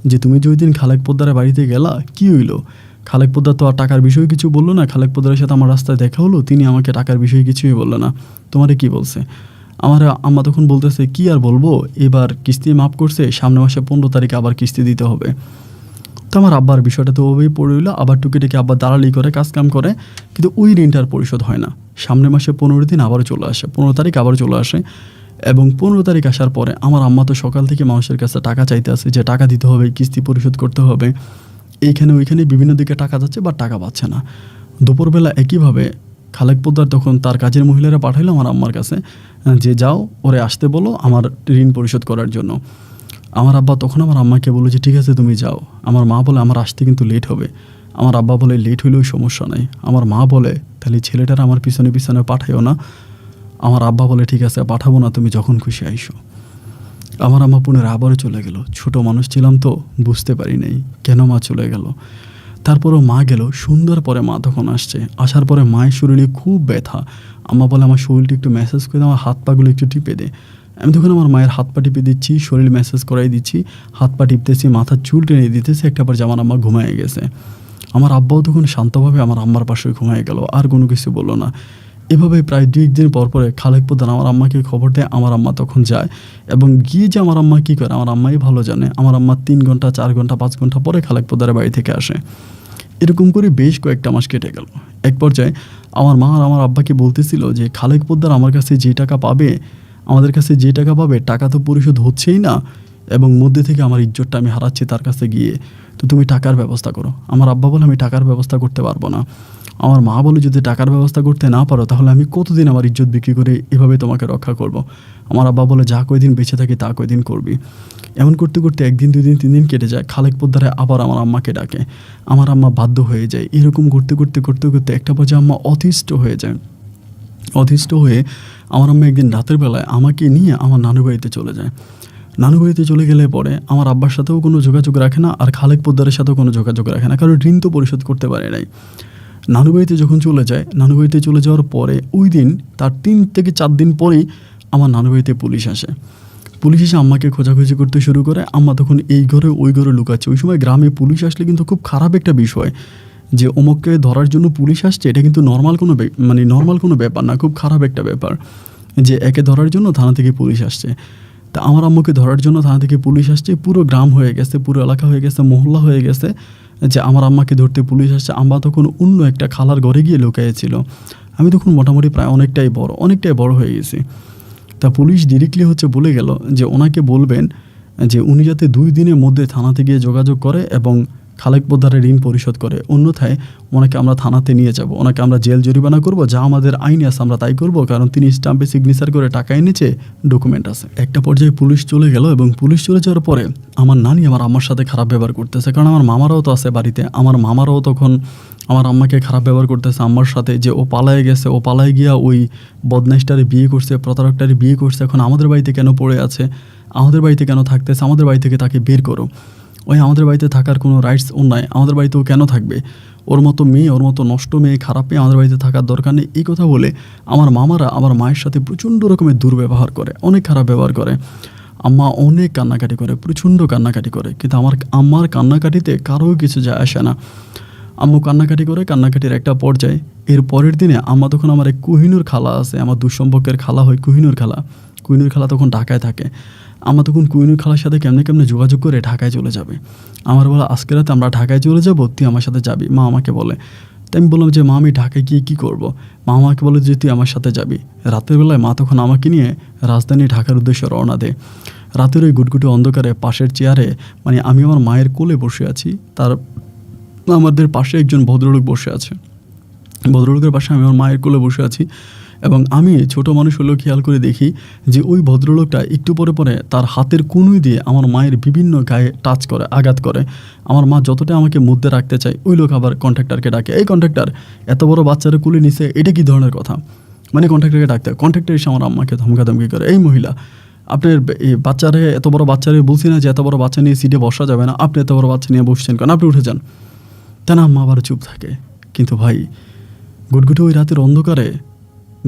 যে তুমি যে ওই দিন খালেক পোদ্দারের বাড়িতে গেলা, কী হইলো? খালেক পোদ্দার তো আর টাকার বিষয়ে কিছু বললো না, খালেক পোদ্দারের সাথে আমার রাস্তায় দেখা হলো, তিনি আমাকে টাকার বিষয়ে কিছুই বললো না, তোমারে কি বলছে? আমার আম্মা তখন বলতেছে কি আর বলবো, এবার কিস্তি মাফ করছে, সামনে মাসে 15 তারিখে আবার কিস্তি দিতে হবে। তো আমার আব্বার বিষয়টা তো ওভাবেই পড়ে রইলো। আবার টুকিটাকি আব্বা দালালি করে কাজকাম করে, কিন্তু ওই ঋণটার পরিশোধ হয় না। সামনের মাসে 15 দিন আবারও চলে আসে, 15 তারিখ আবার চলে আসে, এবং 15 তারিখ আসার পরে আমার আম্মা তো সকাল থেকে মানুষের কাছে টাকা চাইতে আসে যে টাকা দিতে হবে, কিস্তি পরিশোধ করতে হবে, এইখানে ওইখানে বিভিন্ন দিকে টাকা যাচ্ছে বা টাকা পাচ্ছে না। দুপুরবেলা একইভাবে খালেক পোদ্দার তখন তার কাজের মহিলারা পাঠাইলো আমার আম্মার কাছে যে যাও ওরে আসতে বলো আমার ঋণ পরিশোধ করার জন্য। আমার আব্বা তখন আমার আম্মাকে বললো যে ঠিক আছে তুমি যাও। আমার মা বলে আমার আসতে কিন্তু লেট হবে। আমার আব্বা বলে লেট হইলেও সমস্যা নাই। আমার মা বলে তাহলে ছেলেটারা আমার পিছনে পিছনে পাঠাইও না। আমার আব্বা বলে ঠিক আছে পাঠাবো না, তুমি যখন খুশি আইসো। আমার আম্মা পুনরায় আবারও চলে গেল। ছোট মানুষ ছিলাম তো বুঝতে পারি নাই কেন মা চলে গেল। তারপরও মা গেল, সুন্দর পরে মা তখন আসছে। আসার পরে মায়ের শরীরে খুব ব্যথা। আম্মা বলে আমার শরীরটা একটু ম্যাসাজ করে, আমার হাত পাগুলো একটু টিপে দে। আমি তখন আমার মায়ের হাত পা টিপে দিচ্ছি, শরীর ম্যাসাজ করাই দিচ্ছি, হাত পা টিপতেছি, মাথার চুল টেনে দিতেছি। একটা পর আমার আম্মা ঘুমায় গেছে। আমার আব্বাও তখন শান্তভাবে আমার আম্মার পাশে ঘুমায় গেল, আর কোনো কিছু বললো না। এভাবে প্রায় 2-1 দিন পর পরে খালেক প্রধান আমার আম্মাকে খবর দেয়। আমার আম্মা তখন যায়, এবং গিয়ে যে আমার আম্মা কী করে আমার আম্মাই ভালো জানে। আমার আম্মা 3 ঘন্টা 4 ঘন্টা 5 ঘন্টা পরে খালেক প্রধানের বাড়ি থেকে আসে। এরকম করে বেশ কয়েকটা মাস কেটে গেল। এক পর্যায়ে আমার মা আর আমার আব্বাকে বলতেছিল যে খালেক পোদ্দার আমার কাছে যে টাকা পাবে, আমাদের কাছে যে টাকা পাবে, টাকা তো পরিশোধ হচ্ছেই না, এবং মধ্যে থেকে আমার ইজ্জতটা আমি হারাচ্ছি তার কাছে গিয়ে, তো তুমি টাকার ব্যবস্থা করো। আমার আব্বা বলে আমি টাকার ব্যবস্থা করতে পারবো না। আমার মা বলে যদি টাকার ব্যবস্থা করতে না পারো তাহলে আমি কতদিন আমার ইজ্জত বিক্রি করে এভাবে তোমাকে রক্ষা করব। আমার আব্বা বলে যা কয়দিন বেঁচে থাকি তা কয়দিন করবি। এমন করতে করতে 1 দিন 2 দিন 3 দিন কেটে যায়। খালেক পোদ্দারে আবার আমার আম্মাকে ডাকে। আমার আম্মা বাধ্য হয়ে যায়। এরকম করতে করতে করতে করতে একটা পর্যায়ে আম্মা অতিষ্ঠ হয়ে যায়। অতিষ্ঠ হয়ে আমার আম্মা একদিন রাতের বেলায় আমাকে নিয়ে আমার নানু বাড়িতে চলে যায়। নানু বাড়িতে চলে গেলে পরে আমার আব্বার সাথেও কোনো যোগাযোগ রাখে না, আর খালেক পোদ্দারের সাথেও কোনো যোগাযোগ রাখে না, কারণ ঋণ তো পরিশোধ করতে পারে নাই। নানু বাড়িতে যখন চলে যায়, নানু বাড়িতে চলে যাওয়ার পরে ওই দিন তার 3 থেকে 4 দিন পরেই আমার নানু বাড়িতে পুলিশ আসে। পুলিশ এসে আম্মাকে খোঁজাখুঁজি করতে শুরু করে। আম্মা তখন এই ঘরে ওই ঘরে লুকাচ্ছে। ওই সময় গ্রামে পুলিশ আসলে কিন্তু খুব খারাপ একটা বিষয়, যে অমুককে ধরার জন্য পুলিশ আসছে, এটা কিন্তু নর্মাল কোনো ব্যাপার না, খুব খারাপ একটা ব্যাপার যে একে ধরার জন্য থানা থেকে পুলিশ আসছে। তা আমার আম্মুকে ধরার জন্য থানা থেকে পুলিশ আসছে, পুরো গ্রাম হয়ে গেছে, পুরো এলাকা হয়ে গেছে, মহল্লা হয়ে গেছে যে আমার আম্মাকে ধরতে পুলিশ আসছে। আম্মা তখন অন্য একটা খালার ঘরে গিয়ে লুকিয়েছিল। আমি তখন মোটামুটি প্রায় অনেকটাই বড় হয়ে গেছি। তা পুলিশ ডিরেক্টলি বলে গেল যে ওনাকে বলবেন যে উনি যাতে 2 দিনের মধ্যে থানাতে গিয়ে যোগাযোগ করে এবং খালেক পোদ্দারের ঋণ পরিশোধ করে, অন্যথায় ওনাকে আমরা থানাতে নিয়ে যাব, ওনাকে আমরা জেল জরিমানা করব, যা আমাদের আইনে আছে আমরা তাই করব, কারণ তিনি স্টাম্পে সিগনেচার করে টাকা এনেছে, ডকুমেন্ট আছে। একটা পর্যায়ে পুলিশ চলে গেল, এবং পুলিশ চলে যাওয়ার পরে আমার নানি আমার আম্মার সাথে খারাপ ব্যবহার করতেছে, কারণ আমার মামারাও তো আছে বাড়িতে। আমার মামারাও তখন আমার আম্মাকে খারাপ ব্যবহার করতেছে আম্মার সাথে, যে ও পালায়ে গেছে, ও পালায়ে গিয়া ওই বদমাইশটারে বিয়ে করছে, প্রতারকটারে বিয়ে করছে, এখন আমাদের বাড়িতে কেন পড়ে আছে, আমাদের বাড়িতে কেন থাকতেছে, আমাদের বাড়ি থেকে তাকে বের করো, ওই আমাদের বাড়িতে থাকার কোনো রাইটস ও নাই, আমাদের বাড়িতেও কেন থাকবে, ওর মতো মেয়ে, ওর মতো নষ্ট মেয়ে, খারাপ মেয়ে আমাদের বাড়িতে থাকার দরকার নেই, এই কথা বলে আমার মামারা আমার মায়ের সাথে প্রচণ্ড রকমের দুর্ব্যবহার করে, অনেক খারাপ ব্যবহার করে। আম্মা অনেক কান্নাকাটি করে, প্রচণ্ড কান্নাকাটি করে, কিন্তু আমার আম্মার কান্নাকাটিতে কারো কিছু যায় আসে না। আম্মু কান্নাকাটি করে, কান্নাকাটির একটা পর্যায়ে এর পরের দিনে আম্মা তখন আমার এক কুহিনুর খালা আছে, আমার দুঃসম্পর্কের খালা হয় কুহিনুর খালা। কুহিনুর খালা তখন ঢাকায় থাকে। আম্মা তখন কুহিনুর খালার সাথে কেমনে কেমনে যোগাযোগ করে ঢাকায় চলে যাবে। আমার বলে আজকে রাতে আমরা ঢাকায় চলে যাবো, তুই আমার সাথে যাবি, মা আমাকে বলে। তাই আমি বললাম যে মা আমি ঢাকায় গিয়ে কী করবো? মা আমাকে বলে যে তুই আমার সাথে যাবি। রাতের বেলায় মা তখন আমাকে নিয়ে রাজধানী ঢাকার উদ্দেশ্যে রওনা দেয়। রাতের ওই গুটগুটে অন্ধকারে পাশের চেয়ারে মানে আমি আমার মায়ের কোলে বসে আছি, তার আমাদের পাশে একজন ভদ্রলোক বসে আছে। ভদ্রলোকের পাশে আমি আমার মায়ের কোলে বসে আছি এবং আমি ছোট মানুষ হলেও খেয়াল করে দেখি যে ওই ভদ্রলোকটা একটু পরে পরে তার হাতের কনুই দিয়ে আমার মায়ের বিভিন্ন গায়ে টাচ করে, আঘাত করে। আমার মা যতটা আমাকে মধ্যে রাখতে চায়, ওই লোক আবার কন্ট্রাক্টরকে ডাকে, এই কন্ট্রাক্টর এত বড় বাচ্চারা কুলে নিছে, এটা কী ধরনের কথা? মানে কন্ট্রাক্টরকে ডাকতে, কন্ট্রাক্টর এসে আমার আম্মাকে ধমকাধমকি করে, এই মহিলা আপনার এই বাচ্চারে, এত বড় বাচ্চারে বলছি না যে এত বড় বাচ্চা নিয়ে সিটে বসা যাবে না, আপনি এত বড় বাচ্চা নিয়ে বসছেন কেন, আপনি উঠে যান। তা না, আম্মা আবার চুপ থাকে। কিন্তু ভাই গুটগুটে ওই রাতের অন্ধকারে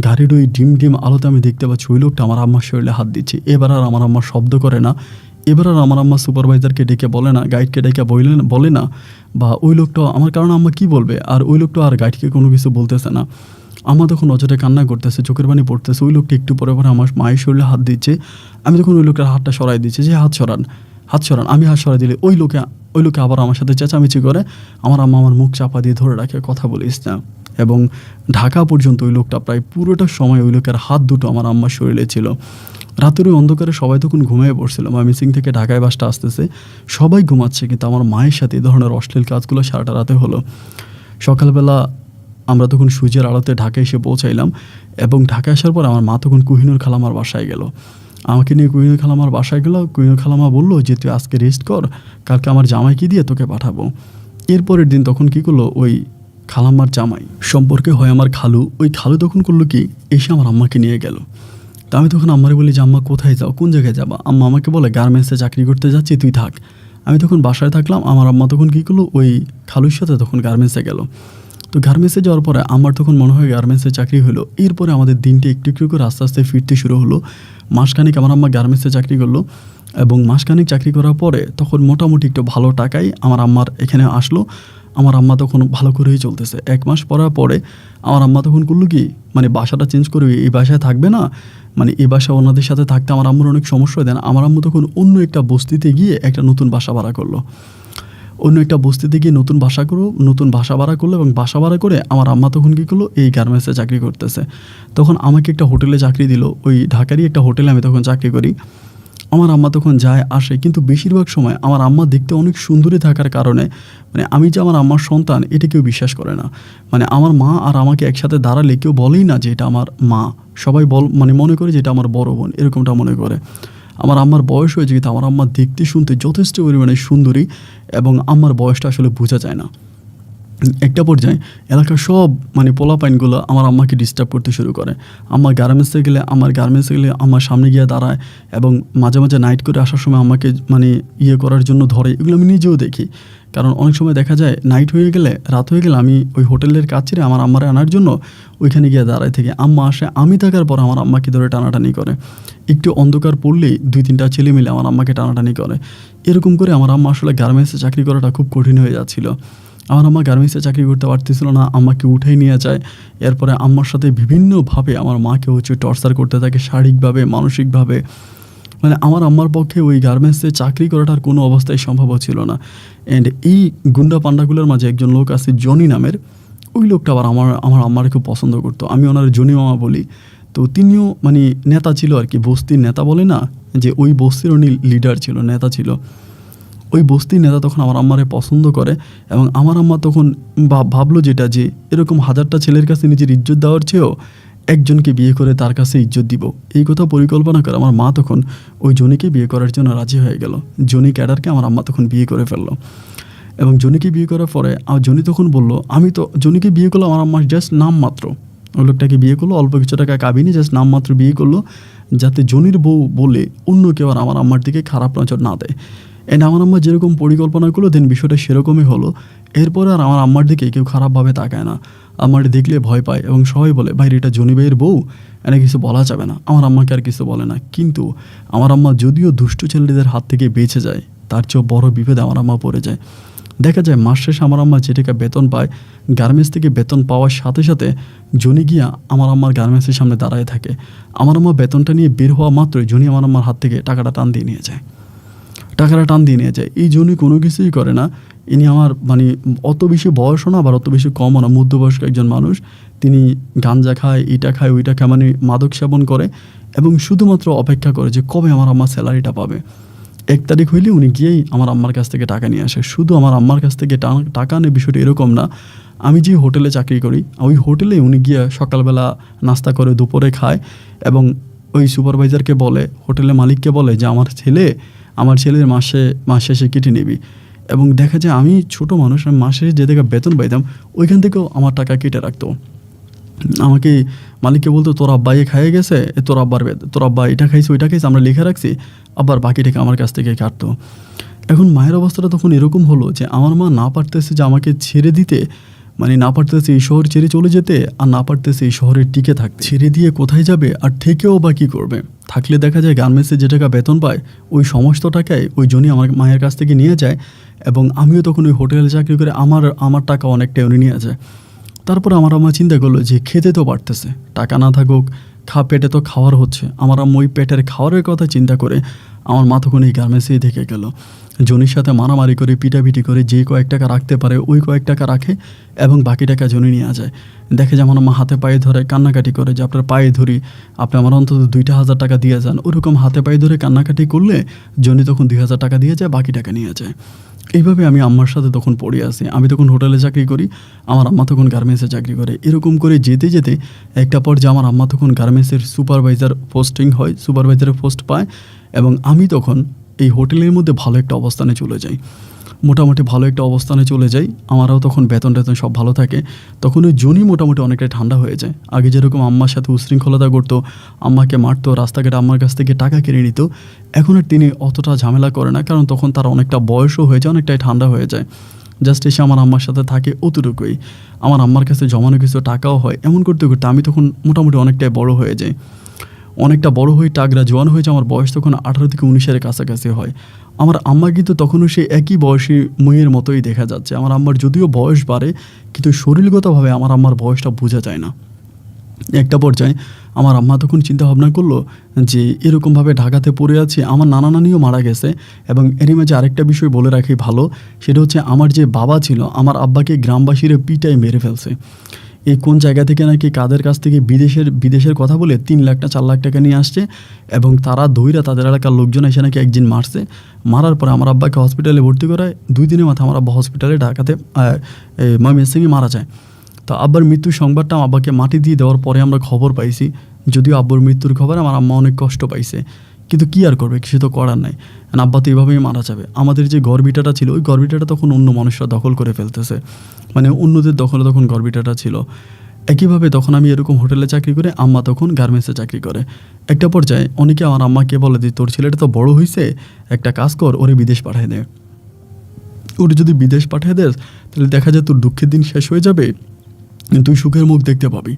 গাড়ির ওই ডিম ডিম আলোতে আমি দেখতে পাচ্ছি ওই লোকটা আমার আম্মার শরীরে হাত দিচ্ছে। এবার আর আমার আম্মা শব্দ করে না, এবার আর আমার আম্মা সুপারভাইজারকে ডেকে বলে না, গাইডকে ডেকে বলে না, বা ওই লোকটা আমার কারণ আম্মা কী বলবে, আর ওই লোকটা আর গাইডকে কোনো কিছু বলতেছে না। আম্মা তখন নজরে কান্না করতেছে, চোখের পানি পড়তেছে। ওই লোকটা একটু পরে পরে আমার মায়ের শরীরে হাত দিচ্ছে। আমি তখন ওই লোকটার হাতটা সরাই দিচ্ছি যে হাত সরান, হাত সরান। আমি হাত সরাই দিলে ওই লোকে আবার আমার সাথে চেঁচামেচি করে। আমার আম্মা আমার মুখ চাপা দিয়ে ধরে রাখে, কথা বলিস না। এবং ঢাকা পর্যন্ত ওই লোকটা প্রায় পুরোটা সময় ওই লোকের হাত দুটো আমার আম্মার শরীরে ছিল। রাতের ওই অন্ধকারে সবাই তখন ঘুমিয়ে পড়ছিল। ময়মনসিংহ থেকে ঢাকায় বাসটা আসতেছে, সবাই ঘুমাচ্ছে, কিন্তু আমার মায়ের সাথে এই ধরনের অশ্লীল কাজগুলো সারাটা রাতে হলো। সকালবেলা আমরা তখন সূর্যের আলোতে ঢাকায় এসে পৌঁছাইলাম এবং ঢাকায় আসার পর আমার মা তখন কুহিনুর খালামার বাসায় গেল। আমাকে নিয়ে কুহিনুর খালামার বাসায় গেল। কুহিনুর খালামা বললো যে তুই আজকে রেস্ট কর, কালকে আমার জামাইকে দিয়ে তোকে পাঠাবো। এরপরের দিন তখন কী করলো, ওই খালাম্মার জামাই সম্পর্কে হয় আমার খালু, ওই খালু তখন করলো কি, এসে আমার আম্মাকে নিয়ে গেল। তা আমি তখন আম্মারে বলি যে আম্মা কোথায় যাও, কোন জায়গায় যাবা? আম্মা আমাকে বলে গার্মেন্টসে চাকরি করতে যাচ্ছি, তুই থাক। আমি তখন বাসায় থাকলাম। আমার আম্মা তখন কী করলো, ওই খালুর সাথে তখন গার্মেন্টসে গেল। তো গার্মেন্টসে যাওয়ার পরে আমার তখন মনে হয় গার্মেন্টসে চাকরি হলো। এরপরে আমাদের দিনটি একটু একটু করে আস্তে আস্তে ফিরতে শুরু হলো। মাসখানেক আমার আম্মা গার্মেন্টসে চাকরি করলো এবং মাসখানেক চাকরি করার পরে তখন মোটামুটি একটু ভালো টাকাই আমার আম্মার এখানে আসলো। আমার আম্মা তখন ভালো করেই চলতেছে। 1 মাস পরার পরে আমার আম্মা তখন করলো কি, মানে বাসাটা চেঞ্জ করে এই বাসায় থাকবে না, মানে এই বাসায় ওনাদের সাথে থাকতে আমার আম্মুর অনেক সমস্যা দেন। আমার আম্মু তখন অন্য একটা বস্তিতে গিয়ে একটা নতুন বাসা ভাড়া করলো। অন্য একটা বস্তিতে গিয়ে নতুন বাসা ভাড়া করলো এবং বাসা ভাড়া করে আমার আম্মা তখন কী করলো, এই গার্মেন্টসে চাকরি করতেছে। তখন আমাকে একটা হোটেলে চাকরি দিল, ওই ঢাকারই একটা হোটেলে আমি তখন চাকরি করি। আমার আম্মা তখন যায় আসে, কিন্তু বেশিরভাগ সময় আমার আম্মা দেখতে অনেক সুন্দরী থাকার কারণে মানে আমি যে আমার আম্মার সন্তান এটা কেউ বিশ্বাস করে না। মানে আমার মা আর আমাকে একসাথে দাঁড়ালে কেউ বলেই না যে এটা আমার মা, সবাই মানে মনে করে যে এটা আমার বড় বোন, এরকমটা মনে করে। আমার আম্মার বয়স হয়েছে, কিন্তু আমার আম্মা দেখতে শুনতে যথেষ্ট পরিমাণে সুন্দরী এবং আম্মার বয়সটা আসলে বোঝা যায় না। একটা পর্যায়ে এলাকার সব মানে পোলাপাইনগুলো আমার আম্মাকে ডিস্টার্ব করতে শুরু করে। আমার গার্মেন্টসে গেলে আমার সামনে গিয়ে দাঁড়ায় এবং মাঝে মাঝে নাইট করে আসার সময় আমাকে মানে করার জন্য ধরে। এগুলো আমি নিজেও দেখি, কারণ অনেক সময় দেখা যায় নাইট হয়ে গেলে, রাত হয়ে গেলে আমি ওই হোটেলের কাজ ছেড়ে আমার আম্মারে আনার জন্য ওইখানে গিয়ে দাঁড়ায় থেকে আম্মা আসে, আমি থাকার পর আমার আম্মাকে ধরে টানাটানি করে। একটু অন্ধকার পড়লেই 2-3টা ছেলে মিলে আমার আম্মাকে টানাটানি করে। এরকম করে আমার আম্মা আসলে গার্মেন্টসে চাকরি করাটা খুব কঠিন হয়ে যাচ্ছিলো। আমার আম্মা গার্মেন্টসে চাকরি করতে পারতেছিল না, আম্মাকে উঠাই নিয়ে যায়। এরপরে আম্মার সাথে বিভিন্নভাবে আমার মাকে টর্চার করতে থাকে, শারীরিকভাবে, মানসিকভাবে। মানে আমার আম্মার পক্ষে ওই গার্মেন্টসে চাকরি করাটার কোনো অবস্থায় সম্ভব ছিল না। অ্যান্ড এই গুন্ডা পান্ডাগুলোর মাঝে একজন লোক আছে জনি নামের, ওই লোকটা আবার আমার আম্মারে খুব পছন্দ করতো। আমি ওনার জনি মামা বলি। তো তিনিও মানে নেতা ছিল আর কি, বস্তির নেতা বলে না, যে ওই বস্তির উনি লিডার ছিল, নেতা ছিল। ওই বস্তির নেতা তখন আমার আম্মারে পছন্দ করে এবং আমার আম্মা তখন ভাবলো যেটা, যে এরকম 1000টা ছেলের কাছে নিজের ইজ্জত দেওয়ার চেয়েও একজনকে বিয়ে করে তার কাছে ইজ্জত দিব, এই কথা পরিকল্পনা করে আমার মা তখন ওই জনিকে বিয়ে করার জন্য রাজি হয়ে গেল। জনি ক্যাডারকে আমার আম্মা তখন বিয়ে করে ফেললো এবং জনিকে বিয়ে করার পরে জনি তখন বললো, আমি তো জনিকে বিয়ে করলো, আমার আম্মা জাস্ট নামমাত্র ওই লোকটাকে বিয়ে করলো, অল্প কিছু টাকা কাবিনি, জাস্ট নামমাত্র বিয়ে করলো, যাতে জনির বউ বলে অন্য কেউ আর আমার আম্মার দিকে খারাপ নজর না দেয়। এন্ড আমার আম্মা যেরকম পরিকল্পনা করলো দেন বিষয়টা সেরকমই হলো। এরপরে আর আমার আম্মার দিকে কেউ খারাপভাবে তাকায় না, আমার দেখলে ভয় পায় এবং সবাই বলে ভাই এটা জনি ভাইয়ের বউ, এনে কিছু বলা যাবে না। আমার আম্মাকে আর কিছু বলে না, কিন্তু আমার আম্মা যদিও দুষ্টু ছেলেদের হাত থেকে বেঁচে যায়, তার চেয়েও বড় বিপদে আমার আম্মা পড়ে যায়। দেখা যায় মাস শেষে আমার আম্মা যে টাকা বেতন পায়, গার্মেন্টস থেকে বেতন পাওয়ার সাথে সাথে জনি গিয়া আমার আম্মার গার্মেন্টসের সামনে দাঁড়ায় থাকে। আমার আম্মা বেতনটা নিয়ে বের হওয়া মাত্রই জনি আমার আম্মার হাত থেকে টাকাটা টান দিয়ে নিয়ে যায়। এই জনি কোনো কিছুই করে না। ইনি আমার মানে অত বেশি বয়সও না, আবার অত বেশি কমও না, মধ্যবয়স্ক একজন মানুষ। তিনি গাঞ্জা খায়, এটা খায়, ওইটা খায়, মানে মাদক সেবন করে এবং শুধুমাত্র অপেক্ষা করে যে কবে আমার আম্মা স্যালারিটা পাবে। 1 তারিখ হইলে উনি গিয়েই আমার আম্মার কাছ থেকে টাকা নিয়ে আসে। শুধু আমার আম্মার কাছ থেকে টাকা নেয় বিষয়টা এরকম না, আমি যে হোটেলে চাকরি করি ওই হোটেলে উনি গিয়ে সকালবেলা নাস্তা করে, দুপুরে খায় এবং ওই সুপারভাইজারকে বলে, হোটেলের মালিককে বলে যে আমার ছেলের মাস শেষে কেটে নিবি। এবং দেখা যায় আমি ছোট মানুষ, আমি মাসে যে টাকা বেতন পাইতাম ওইখান থেকেও আমার টাকা কেটে রাখতো। আমাকে মালিককে বলতো তোর আব্বা খাইয়ে গেছে, তোর আব্বা এটা খাইছে ওইটা খাইছে, আমরা লিখে রাখছি, আবার বাকি টাকা আমার কাছ থেকে কাটতো। এখন মায়ের অবস্থাটা তখন এরকম হলো যে আমার মা না পারতেছে যে আমাকে ছেড়ে দিতে, মানে না পারতেছে এই শহর ছেড়ে চলে যেতে, আর না পারতেছে এই শহরে টিকে থাকতে। ছেড়ে দিয়ে কোথায় যাবে আর থেকেও বা কী করবে? থাকলে দেখা যায় গার্মেন্টসে যে টাকা বেতন পায় ওই সমস্ত টাকায় ওই জন্যই আমার মায়ের কাছ থেকে নিয়ে যায় এবং আমিও তখন ওই হোটেলে চাকরি করে আমার টাকা অনেকটাই উনি নিয়ে যায়। তারপরে আমার আম্মা চিন্তা করলো যে খেতে তো পারতেছে, টাকা না থাকুক, পেটে তো খাওয়ার হচ্ছে। আমার আম্মা ওই পেটের খাওয়ারের কথা চিন্তা করে আমার মা তখন এই গার্মেন্টসেই থেকে গেল। জনির সাথে মারামারি করে, পিটাপিটি করে, যে কয়েক টাকা রাখতে পারে ওই কয়েক টাকা রাখে এবং বাকি টাকা জনি নিয়ে যায়। দেখে যে আমার আম্মা হাতে পায়ে ধরে কান্নাকাটি করে যে আপনার পায়ে ধরি, আপনি আমার অন্তত 2,000 টাকা দিয়ে যান। ওরকম হাতে পায়ে ধরে কান্নাকাটি করলে জনি তখন 2,000 টাকা দিয়ে যায়, বাকি টাকা নিয়ে যায়। এইভাবে আমি আম্মার সাথে তখন পড়ে আসি। আমি তখন হোটেলে চাকরি করি, আমার আম্মা তখন গার্মেন্টসে চাকরি করে। এরকম করে যেতে যেতে একটা পর্যায়ে আমার আম্মা তখন গার্মেন্টসের সুপারভাইজারের পোস্ট পায় এবং আমি তখন এই হোটেলের মধ্যে ভালো একটা অবস্থানে চলে যাই, মোটামুটি ভালো একটা অবস্থানে চলে যাই। আমারও তখন বেতন সব ভালো থাকে। তখন ওই জনি মোটামুটি অনেকটাই ঠান্ডা হয়ে যায়। আগে যেরকম আম্মার সাথে উশৃঙ্খলতা করতো, আম্মাকে মারতো, রাস্তাঘাটে আম্মার কাছ থেকে টাকা কেড়ে নিত, এখন আর তিনি অতটা ঝামেলা করে না, কারণ তখন তার অনেকটা বয়সও হয়ে যায়, অনেকটাই ঠান্ডা হয়ে যায়। জাস্ট এসে আমার আম্মার সাথে থাকে অতটুকুই। আমার আম্মার কাছে জমানো কিছু টাকাও হয়। এমন করতে করতে আমি তখন মোটামুটি অনেকটাই বড় হয়ে যাই। অনেকটা বড় হয়ে টাগরা জোয়ান হয়েছে। আমার বয়স তখন 18 থেকে 19-এর কাছাকাছি হয়। আমার আম্মা কিন্তু তখনও সেই একই বয়সী মেয়ের মতোই দেখা যাচ্ছে। আমার আম্মার যদিও বয়স বাড়ে, কিন্তু শরীরগতভাবে আমার আম্মার বয়সটা বোঝা যায় না। একটা পর্যায়ে আমার আম্মা তখন চিন্তা ভাবনা করলো যে এরকমভাবে ঢাকাতে পড়ে আছি, আমার নানা নানিও মারা গেছে। এবং এরই মাঝে আরেকটা বিষয় বলে রাখি ভালো, সেটা হচ্ছে আমার যে বাবা ছিল, আমার আব্বাকে গ্রামবাসীরা পিটায় মেরে ফেলছে। এই কোন জায়গা থেকে নাকি কাদের কাছ থেকে বিদেশের কথা বলে 3 লাখ না 4 লাখ টাকা নিয়ে আসছে এবং তারা ধইরা তাদের এলাকার লোকজন এসে নাকি একদিন মারছে। মারার পরে আমার আব্বাকে হসপিটালে ভর্তি করায়। 2 দিনের মাথায় আমার আব্বা হসপিটালে ঢাকাতে ময়মনসিংহে মারা যায়। তো আব্বার মৃত্যুর সংবাদটা আব্বাকে মাটি দিয়ে দেওয়ার পরে আমরা খবর পাইছি। যদিও আব্বুর মৃত্যুর খবর আমার আম্মা অনেক কষ্ট পাইছে, কিন্তু কী আর করবে, কিছু তো করার নাই। আব্বা তো এভাবেই মারা যাবে। আমাদের যে গর্বিটাটা ছিল, ওই গর্বিটাটা তখন অন্য মানুষরা দখল করে ফেলতেছে, মানে অন্যদের দখলে তখন গর্বিটাটা ছিল। একইভাবে তখন আমি এরকম হোটেলে চাকরি করে, আম্মা তখন গার্মেন্টসে চাকরি করে। একটা পর্যায়ে অনেকে আমার আম্মাকে বলে যে তোর ছেলেটা তো বড় হয়েছে, একটা কাজ কর, ওরে বিদেশ পাঠিয়ে দে। ওরে যদি বিদেশ পাঠিয়ে দেস তাহলে দেখা যায় তোর দুঃখের দিন শেষ হয়ে যাবে, তুই সুখের মুখ দেখতে পাবি।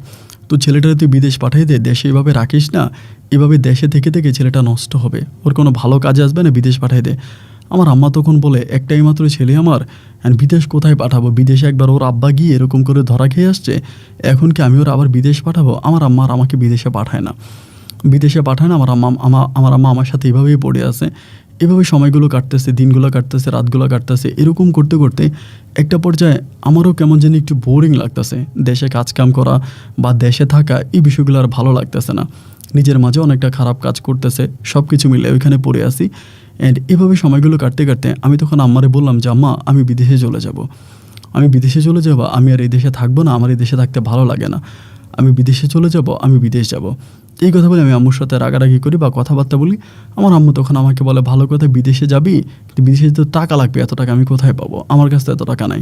তো ছেলেটারে তুই বিদেশ পাঠিয়ে দে, দেশে এভাবে রাখিস না, এভাবে দেশে থেকে থেকে ছেলেটা নষ্ট হবে, ওর কোনো ভালো কাজে আসবে না, বিদেশ পাঠিয়ে দে। আমার আম্মা তখন বলে একটাই মাত্র ছেলে আমার, বিদেশ কোথায় পাঠাবো? বিদেশে একবার ওর আব্বা গিয়ে এরকম করে ধরা খেয়ে আসছে, এখন কি আমি ওর আবার বিদেশ পাঠাবো? আমার আম্মা আর আমাকে বিদেশে পাঠায় না। আমার আম্মা আমার সাথে এভাবেই পড়ে আছে। এভাবে সময়গুলো কাটতেছে, দিনগুলো কাটতেছে, রাতগুলো কাটতেছে। এরকম করতে করতে একটা পর্যায়ে আমারও কেমন যেন একটু বোরিং লাগতেছে। দেশে কাজকাম করা বা দেশে থাকা এই বিষয়গুলো আর ভালো লাগতেছে না। নিজের মাঝে অনেকটা খারাপ কাজ করতেছে, সব কিছু মিলে ওইখানে পড়ে আসি। অ্যান্ড এভাবে সময়গুলো কাটতে কাটতে আমি তখন আম্মারে বললাম যে আম্মা আমি বিদেশে চলে যাব, আমি আর এই দেশে থাকবো না, আমার এই দেশে থাকতে ভালো লাগে না, আমি বিদেশে চলে যাব, আমি বিদেশ যাব। এই কথা বলে আমি আম্মুর সাথে রাগারাগি করি বা কথাবার্তা বলি। আমার আম্মু তখন আমাকে বলে ভালো কথা, বিদেশে যাবি, কিন্তু বিদেশে তো টাকা লাগবে, এত টাকা আমি কোথায় পাবো, আমার কাছে এত টাকা নাই।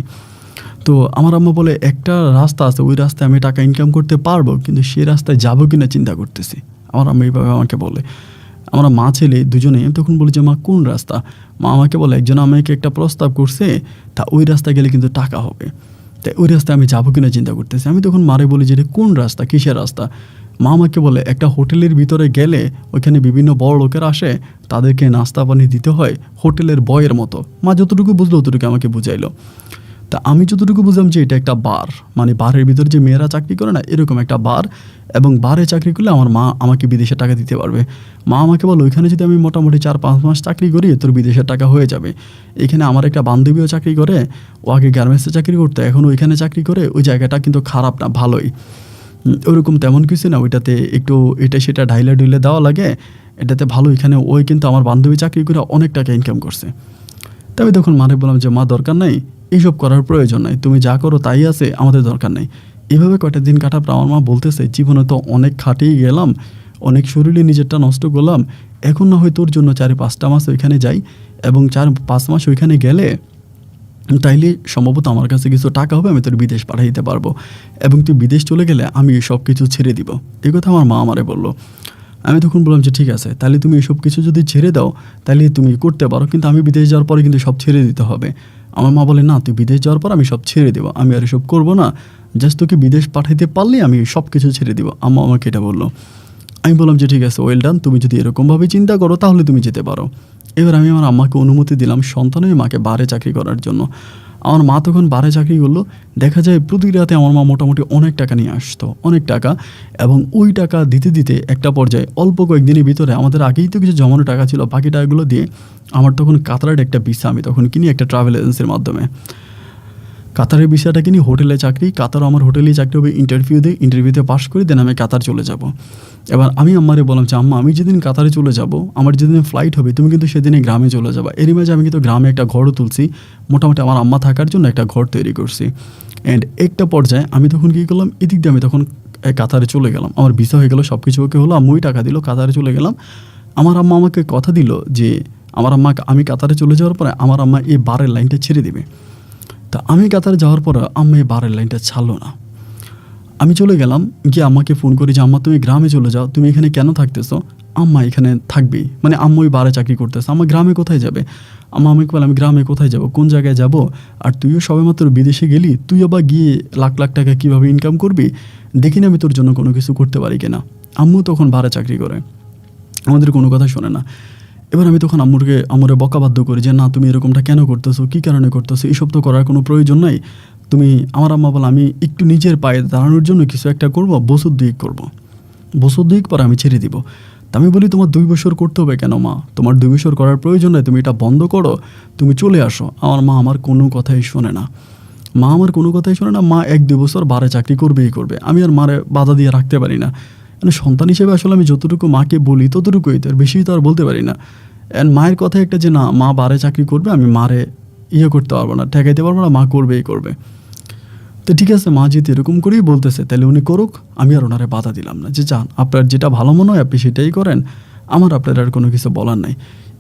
তো আমার আম্মা বলে একটা রাস্তা আছে, ওই রাস্তায় আমি টাকা ইনকাম করতে পারবো, কিন্তু সেই রাস্তায় যাবো কিনা চিন্তা করতেছি। আমার আম্মা এইভাবে আমাকে বলে। আমরা মা ছেলে দুজনে। আমি তখন বলি যে মা কোন রাস্তা? মা আমাকে বলে একজন আমাকে একটা প্রস্তাব করছে, তা ওই রাস্তা গেলে কিন্তু টাকা হবে, তাই ওই রাস্তায় আমি যাবো কিনা চিন্তা করতেছি। আমি তখন মারে বলি যে এটা কোন রাস্তা, কিসের রাস্তা? মা আমাকে বলে একটা হোটেলের ভিতরে গেলে ওইখানে বিভিন্ন বড় লোকেরা আসে, তাদেরকে নাস্তা পানি দিতে হয় হোটেলের বয়ের মতো। মা যতটুকু বুঝলো ততটুকু আমাকে বুঝাইলো। তা আমি যতটুকু বুঝলাম যে এটা একটা বার, মানে বারের ভিতরে যে মেয়েরা চাকরি করে না, এরকম একটা বার, এবং বারে চাকরি করলে আমার মা আমাকে বিদেশের টাকা দিতে পারবে। মা আমাকে বলো ওইখানে যদি আমি মোটামুটি 4-5 মাস চাকরি করি তোর বিদেশের টাকা হয়ে যাবে। এখানে আমার একটা বান্ধবীও চাকরি করে, ও আগে গার্মেন্টসে চাকরি করতো, এখন ওইখানে চাকরি করে। ওই জায়গাটা কিন্তু খারাপ না, ভালোই, ওরকম তেমন কিছু না, ওইটাতে একটু এটা সেটা ঢাইলে ঢুইলে দেওয়া লাগে, এটাতে ভালো। এখানে ওই কিন্তু আমার বান্ধবী চাকরি করে অনেক টাকা ইনকাম করছে। তবে তখন মারে বললাম যে মা দরকার নাই, এইসব করার প্রয়োজন নাই, তুমি যা করো তাই আছে, আমাদের দরকার নেই। এভাবে কয়টা দিন কাটার পর আমার মা বলতেছে জীবনে তো অনেক খাটিয়ে গেলাম, অনেক শরীরে নিজেরটা নষ্ট করলাম, এখন না হয় তোর জন্য 4-5টা মাস ওইখানে যাই, এবং 4-5 মাস ওইখানে গেলে তাইলে সম্ভবত আমার কাছে কিছু টাকা হবে, আমি তোর বিদেশ পাঠিয়ে দিতে পারবো, এবং তুই বিদেশ চলে গেলে আমি সব কিছু ছেড়ে দিব। এই কথা আমার মা আমারে বললো। আমি তখন বললাম যে ঠিক আছে, তাহলে তুমি এসব কিছু যদি ছেড়ে দাও তাহলে তুমি করতে পারো, কিন্তু আমি বিদেশ যাওয়ার পরে কিন্তু সব ছেড়ে দিতে হবে। আমার মা বলে না, তুই বিদেশ যাওয়ার পর আমি সব ছেড়ে দেবো, আমি আর এসব করবো না, জাস্ট তোকে বিদেশ পাঠাইতে পারলে আমি সব কিছু ছেড়ে দিব। আম্মা আমাকে এটা বললো। আমি বললাম যে ঠিক আছে, ওয়েল ডান, তুমি যদি এরকমভাবে চিন্তা করো তাহলে তুমি যেতে পারো। এবার আমি আমার আম্মাকে অনুমতি দিলাম সন্তানের মাকে বারে চাকরি করার জন্য। আমার মা তখন বারে চাকরি করলো। দেখা যায় প্রতি রাতে আমার মা মোটামুটি অনেক টাকা নিয়ে আসতো, অনেক টাকা, এবং ওই টাকা দিতে দিতে একটা পর্যায়ে অল্প কয়েকদিনের ভিতরে আমাদের আগেই তো কিছু জমানো টাকা ছিল, বাকি টাকাগুলো দিয়ে আমার তখন কাতারের একটা ভিসা আমি তখন কিনি একটা ট্রাভেল এজেন্সির মাধ্যমে। কাতারের ভিসাটা কিনি, হোটেলে চাকরি, কাতারও আমার হোটেলেই চাকরি হবে, ইন্টারভিউতে পাশ করে দেন আমি কাতার চলে যাব। এবার আমি আম্মারে বললাম যে আম্মা, আমি যেদিন কাতারে চলে যাব, আমার যেদিন ফ্লাইট হবে, তুমি কিন্তু সেদিনে গ্রামে চলে যাবা। এরই মাঝে আমি কিন্তু গ্রামে একটা ঘরও তুলছি, মোটামুটি আমার আম্মা থাকার জন্য একটা ঘর তৈরি করছি। অ্যান্ড একটা পর্যায়ে আমি তখন কী করলাম, এদিক দিয়ে আমি তখন কাতারে চলে গেলাম, আমার ভিসা হয়ে গেল, সব কিছু ওকে হলো, আম্মুই টাকা দিল, কাতারে চলে গেলাম। আমার আম্মা আমাকে কথা দিল যে আমি কাতারে চলে যাওয়ার পরে আমার আম্মা এই বারের লাইনটা ছেড়ে দেবে। তা আমি কাতারে যাওয়ার পর আম্মা এই বারের লাইনটা ছাড়লো না। আমি চলে গেলাম, গিয়ে আম্মাকে ফোন করি যে আম্মা তুমি গ্রামে চলে যাও, তুমি এখানে কেন থাকতেছো? আম্মা এখানে থাকবেই, মানে আম্মু ওই বারে চাকরি করতেছে, আমার গ্রামে কোথায় যাবে? আম্মা আমাকে বলে আমি গ্রামে কোথায় যাব, কোন জায়গায় যাব? আর তুইও সবেমাত্র বিদেশে গেলি, তুই আবার গিয়ে লাখ লাখ টাকা কীভাবে ইনকাম করবি? দেখি না আমি তোর জন্য কোনো কিছু করতে পারি কিনা। আম্মু তখন বারে চাকরি করে, আমাদের কোনো কথা শোনে না। এবার আমি তখন আম্মুরে বকাবাধ্য করি যে না, তুমি এরকমটা কেন করতেছো, কী কারণে করতেছো, এইসব তো করার কোনো প্রয়োজন নাই। আমার আম্মা বলে আমি একটু নিজের পায়ে দাঁড়ানোর জন্য কিছু একটা করবো, বছর 2 করবো, বছর 2 পর আমি ছেড়ে দিব। তা আমি বলি তোমার 2 বছর করতে হবে কেন মা? তোমার 2 বছর করার প্রয়োজন নাই, তুমি এটা বন্ধ করো, তুমি চলে আসো। আমার মা আমার কোনো কথাই শোনে না, মা 1-2 বছর বারে চাকরি করবেই করবে। আমি আর মারে বাধা দিয়ে রাখতে পারি না, মানে সন্তান হিসেবে আসলে আমি যতটুকু মাকে বলি ততটুকুই, তার বেশি তো আর বলতে পারি না। অ্যান্ড মায়ের কথা একটা যে না, মা বারে চাকরি করবে, আমি মারে করতে পারবো না, ঠেকাইতে পারবো না, মা করবেই করবে। তো ঠিক আছে, মা যেহেতু এরকম করেই বলতেছে তাহলে উনি করুক, আমি আর ওনারে বাধা দিলাম না, যে যান, আপনার যেটা ভালো মনে হয় আপনি সেটাই করেন, আমার আপনার আর কোনো কিছু বলার নাই।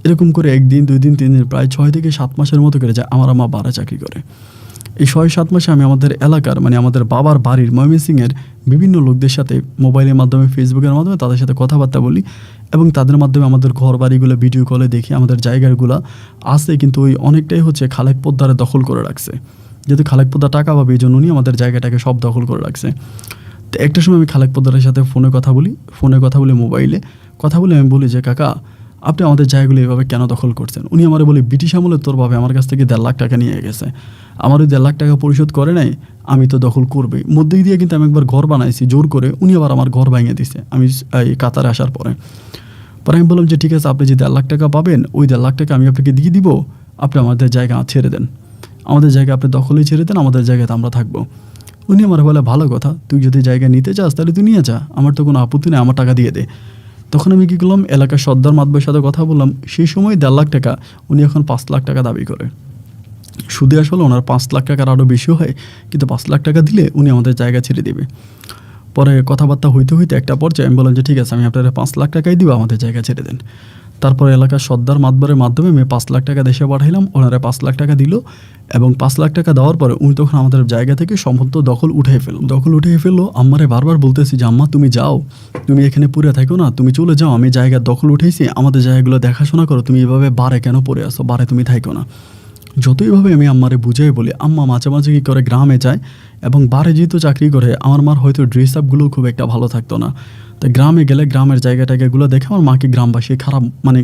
এরকম করে 1 দিন 2 দিন 3 দিন প্রায় 6 থেকে 7 মাসের মতো করে যায় আমার আম্মা বারে চাকরি করে। এই 6-7 মাসে আমি আমাদের এলাকার, মানে আমাদের বাবার বাড়ির ময়মনসিংহের বিভিন্ন লোকদের সাথে মোবাইলের মাধ্যমে, ফেসবুকের মাধ্যমে তাদের সাথে কথাবার্তা বলি, এবং তাদের মাধ্যমে আমাদের ঘর বাড়িগুলো ভিডিও কলে দেখি, আমাদের জায়গাগুলো আছে কিন্তু ওই অনেকটাই হচ্ছে খালেক পোদ্দারে দখল করে রাখছে। যেহেতু খালেক পোদ্দার টাকা পাবে, এই জন্য উনি আমাদের জায়গাটাকে সব দখল করে রাখছে। তো একটা সময় আমি খালেক পোদ্দারের সাথে ফোনে কথা বলি, মোবাইলে কথা বলে আমি বলি যে কাকা, আপনি আমাদের জায়গাগুলো এভাবে কেন দখল করছেন? উনি আমার বলে ব্রিটিশ আমলে তোর ভাবে আমার কাছ থেকে 1.5 লাখ টাকা নিয়ে গেছে, আমার ওই 1.5 লাখ টাকা পরিশোধ করে নাই, আমি তো দখল করবেই। মধ্যে দিয়ে কিন্তু আমি একবার ঘর বানাইছি জোর করে, উনি আবার আমার ঘর ভেঙে দিছে আমি এই কাতারে আসার পরে আমি বললাম যে ঠিক আছে, আপনি যে 1.5 লাখ টাকা পাবেন, ওই 1.5 লাখ টাকা আমি আপনাকে দিয়ে দিব, আপনি আমাদের জায়গা ছেড়ে দেন, আমাদের জায়গা আপনি দখলেই ছেড়ে দেন, আমাদের জায়গাতে আমরা থাকবো। উনি আমার বলে ভালো কথা, তুই যদি জায়গা নিতে চাস তাহলে তুই নিয়ে যা, আমার তো কোনো আপত্তি নেই, আমার টাকা দিয়ে দে। তখন আমি কী করলাম, এলাকার সর্দার মাতবের সাথে কথা বললাম, সেই সময় 1.5 লাখ টাকা, উনি এখন 5 লাখ টাকা দাবি করে। সুদে আসলে ওনার 5 লাখ টাকার আরও বেশি হয়, কিন্তু 5 লাখ টাকা দিলে উনি আমাদের জায়গা ছেড়ে দেবে। পরে কথাবার্তা হইতে একটা পর্যায়ে আমি বললাম যে ঠিক আছে, আমি আপনারা 5 লাখ টাকাই দিব, আমাদের জায়গা ছেড়ে দেন। তারপর এলাকার সর্দার মাতবরের মাধ্যমে আমি 5 লাখ টাকা দেশে পাঠাইলাম, ওনারা 5 লাখ টাকা দিল এবং 5 লাখ টাকা দেওয়ার পরে উনি তখন আমাদের জায়গা থেকে সম্পূর্ণ দখল উঠিয়ে ফেললো। আম্মারে বারবার বলতেছি যে আম্মা তুমি যাও, তুমি এখানে পড়ে থাকো না, তুমি চলে যাও, আমি জায়গার দখল উঠেছি, আমাদের জায়গাগুলো দেখাশোনা করো, তুমি এভাবে বারে কেন পড়ে আসো, বারে তুমি থাকো না। যতইভাবে আমি আম্মারে বুঝাই বলি, আম্মা মাঝে মাঝে কী করে গ্রামে যায় এবং বারে যেহেতু চাকরি করে আমার মার হয়তো ড্রেস আপগুলো খুব একটা ভালো থাকতো না, তো গ্রামে গেলে গ্রামের জায়গাটাগুলো দেখে আমার মাকে গ্রামবাসী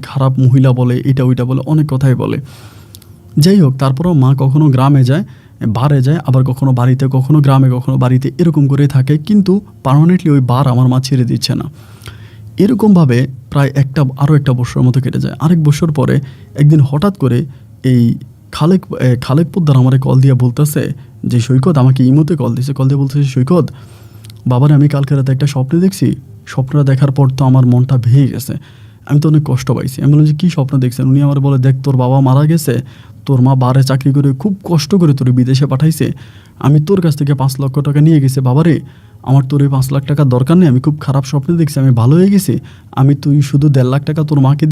খারাপ মহিলা বলে, এটা ওইটা বলে, অনেক কথাই বলে। যাই হোক, তারপরেও মা কখনো গ্রামে যায়, বারে যায়, আবার কখনো বাড়িতে, কখনো গ্রামে, কখনো বাড়িতে, এরকম করে থাকে, কিন্তু পার্মানেন্টলি ওই বার আমার মা ছেড়ে দিচ্ছে না। এরকমভাবে প্রায় আরও একটা বছরের মতো কেটে যায়। আরেক বছর পরে একদিন হঠাৎ করে এই খালেক পোদ্দার আমারে কল দিয়ে বলতেছে যে সৈকত, আমাকে ইমোতে কল দিয়ে বলতেছে, সৈকত বাবারে আমি কালকে রাতে একটা স্বপ্নে দেখছি, স্বপ্নটা দেখার পর তো আমার মনটা ভেঙে গেছে, আমি তো অনেক কষ্ট পাইছি। আমি বললাম যে কী স্বপ্ন দেখছেন? উনি আমার বলে, দেখ তোর বাবা মারা গেছে, তোর মা বারে চাকরি করে খুব কষ্ট করে তোর বিদেশে পাঠাইছে, আমি তোর কাছ থেকে 5 লক্ষ টাকা নিয়ে গেছি, বাবারে আমার তোর এই 5 লাখ টাকার দরকার নেই, আমি খুব খারাপ স্বপ্নে দেখছি, আমি ভালো হয়ে গেছি, তুই শুধু 1.5 লাখ টাকা তোর মাকে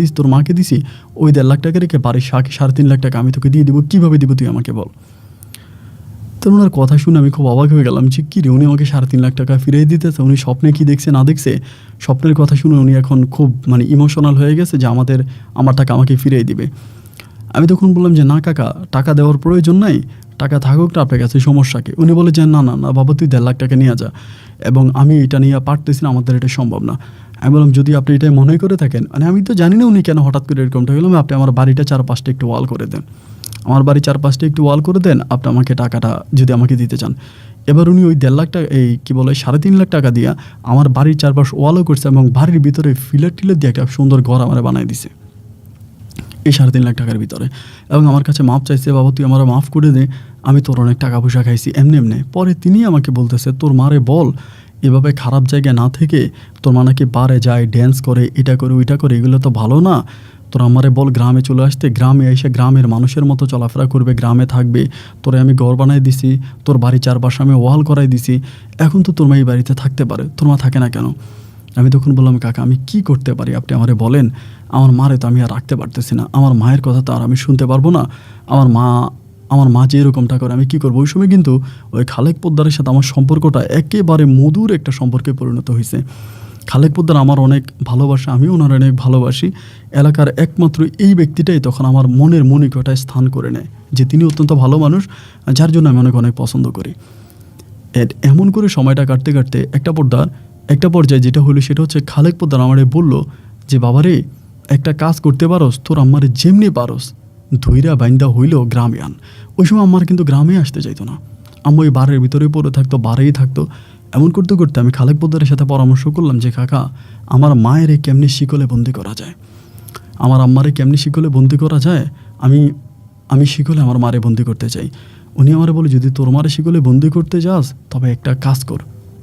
দিছি, ওই 1.5 লাখ টাকা রেখে বাড়ির 3.5 লাখ টাকা আমি তোকে দিয়ে দিব, কীভাবে দিব তুই আমাকে বল। তো ওনার কথা শুনে আমি খুব অবাক হয়ে গেলাম যে কী রে, উনি আমাকে 3.5 লাখ টাকা ফিরিয়ে দিতেছে, উনি স্বপ্নে কী দেখছে না দেখছে, স্বপ্নের কথা শুনে উনি এখন খুব ইমোশনাল হয়ে গেছে যে আমার টাকা আমাকে ফিরিয়ে দিবে। আমি তখন বললাম যে না কাকা, টাকা দেওয়ার প্রয়োজন নাই, টাকা থাকুক না আপনার কাছে, সমস্যাকে। উনি বলে যে না বাবা, তুই 1.5 লাখ টাকা নিয়ে যা, এবং আমি এটা নিয়ে পারতেছি না, আমাদের এটা সম্ভব না। আমি বললাম যদি আপনি এটাই মনে করে থাকেন, আমি তো জানি না উনি কেন হঠাৎ করে এরকমটা হলাম, আপনি আমার বাড়িটা 4-5টা একটু ওয়াল করে দেন, আমার বাড়ি 4-5টা একটু ওয়াল করে দেন, আপনি আমাকে টাকাটা যদি আমাকে দিতে চান। এবার উনি ওই 1.5 লাখ টাকা 3.5 লাখ টাকা দিয়া আমার বাড়ির 4 পাশ ওয়ালও করছে এবং বাড়ির ভিতরে ফিলার দিয়ে একটা সুন্দর ঘর আমার বানায় দিছে এই 3.5 লাখ টাকার ভিতরে, এবং আমার কাছে মাপ চাইছে, বাবা তুই আমার মাফ করে দে, আমি তোর অনেক টাকা পয়সা খাইছি এমনি। পরে তিনি আমাকে বলতেছে, তোর মারে বল এভাবে খারাপ জায়গায় না থেকে, তোর মা নাকি বারে যায়, ড্যান্স করে, এটা করে ওইটা করে, এগুলো তো ভালো না, তোর আমারে বল গ্রামে চলে আসতে, গ্রামে এসে গ্রামের মানুষের মতো চলাফেরা করবে, গ্রামে থাকবে, তোরে আমি ঘর বানাই দিছি, তোর বাড়ি 4 পাশে আমি ওয়াল করাই দিছি, এখন তো তোর মা এই বাড়িতে থাকতে পারে, তোর মা থাকে না কেন? আমি তখন বললাম, কাকা আমি কি করতে পারি আপনি আমারে বলেন, আমার মারে তো আমি আর রাখতে পারতেছি না, আমার মায়ের কথা তো আর আমি শুনতে পারবো না, আমার মা যে এরকমটা করে আমি কী করবো। ওই সময় কিন্তু ওই খালেক পোদ্দারের সাথে আমার সম্পর্কটা একেবারে মধুর একটা সম্পর্কে পরিণত হয়েছে। খালেক পোদ্দার আমার অনেক ভালোবাসে, আমিও ওনার অনেক ভালোবাসি। এলাকার একমাত্র এই ব্যক্তিটাই তখন আমার মনের মনিকটায় স্থান করে নেয় যে তিনি অত্যন্ত ভালো মানুষ, যার জন্য আমি অনেক পছন্দ করি। এমন করে সময়টা কাটতে কাটতে একটা পর্যায়ে যেটা হলো সেটা হচ্ছে, খালেক পোদ্দার আমারে বলল যে বাবারে একটা কাজ করতে পারোস, তোর আম্মারে যেমনি পারোস ধৈরা বাইন্দা হইলেও গ্রামে আন। ওই সময় আমার কিন্তু গ্রামে আসতে চাইতো না, আম্মা ওই বারের ভিতরেই পড়ে থাকতো, বারেই থাকতো। এমন করতে করতে আমি খালেক পোদ্দারের সাথে পরামর্শ করলাম যে কাকা, আমার মায়ের কেমনি শিকলে বন্দি করা যায়, আমার আম্মারে কেমনি শিকলে বন্দি করা যায়, আমি শিকলে আমার মারে বন্দি করতে চাই। উনি আমারে বলে, যদি তোর মারে শিকলে বন্দি করতে যাস তবে একটা কাজ কর,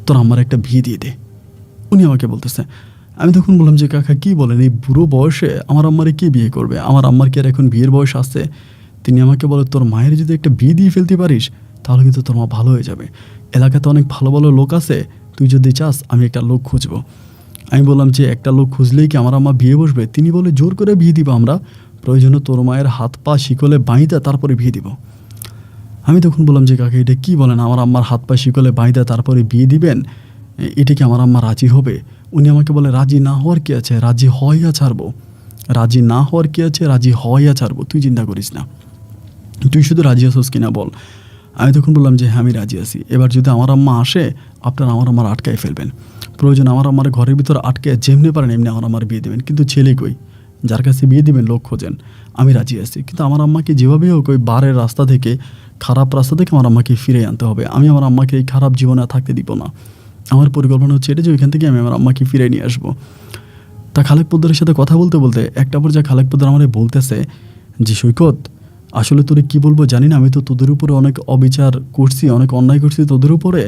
তোর আম্মার একটা বিয়ে দিয়ে দে। উনি আমাকে বলতেছে। আমি তখন বললাম যে কাকা কী বলেন, এই বুড়ো বয়সে আমার আম্মারে কে বিয়ে করবে, আমার আম্মার কি আর এখন বিয়ের বয়স আসছে? তিনি আমাকে বলে, তোর মায়ের যদি একটা বিয়ে দিয়ে ফেলতে পারিস তাহলে কিন্তু তোর মা ভালো হয়ে যাবে, এলাকাতে অনেক ভালো ভালো লোক আছে, তুই যদি চাস আমি একটা লোক খুঁজবো। আমি বললাম যে একটা লোক খুঁজলেই কি আমার আম্মা বিয়ে বসবে? তিনি বলে, জোর করে বিয়ে দিব আমরা, প্রয়োজনে তোর মায়ের হাত পা শিকলে বাঁধা তারপরে বিয়ে দিব। আমি তখন বললাম যে কাকা এটা কী বলেন, আমার আম্মার হাত পা শিকলে বাঁধা তারপরে বিয়ে দিবেন, এটা কি আমার আম্মা রাজি হবে? উনি আমাকে বলে, রাজি না হওয়ার কি আছে, রাজি হওয়াইয়া ছাড়বো, রাজি না হওয়ার কি আছে, রাজি হওয়াইয়া ছাড়বো, তুই চিন্তা করিস না, তুই শুধু রাজি আছোস কিনা বল। আমি তখন বললাম যে হ্যাঁ আমি রাজি আছি। এবার যদি আমার আম্মা আসে, আপনারা আমার আম্মার আটকায় ফেলবেন, প্রয়োজন আমার আম্মার ঘরের ভিতরে আটকে যেমনি পারেন এমনি আমার আম্মার বিয়ে দেবেন, কিন্তু ছেলে কই, যার কাছে বিয়ে দেবেন লোক খোঁজেন, আমি রাজি আছি। কিন্তু আমার আম্মাকে যেভাবেই হোক ওই বারের রাস্তা থেকে, খারাপ রাস্তা থেকে আমার আম্মাকে ফিরে আনতে হবে, আমি আমার আম্মাকে এই খারাপ জীবনে থাকতে দিব না। আমার পরিকল্পনা হচ্ছে এটা যে ওইখান থেকে আমি আমার আম্মাকে ফিরে নিয়ে আসবো। তা খালেক পোদ্দারের সাথে কথা বলতে বলতে একটা পর্যায়ে খালেক পোদ্দার আমারে বলতেছে যে সৈকত, আসলে তোরে কি বলবো জানি না, আমি তো তোদের উপরে অনেক অবিচার করছি, অনেক অন্যায় করছি তোদের উপরে,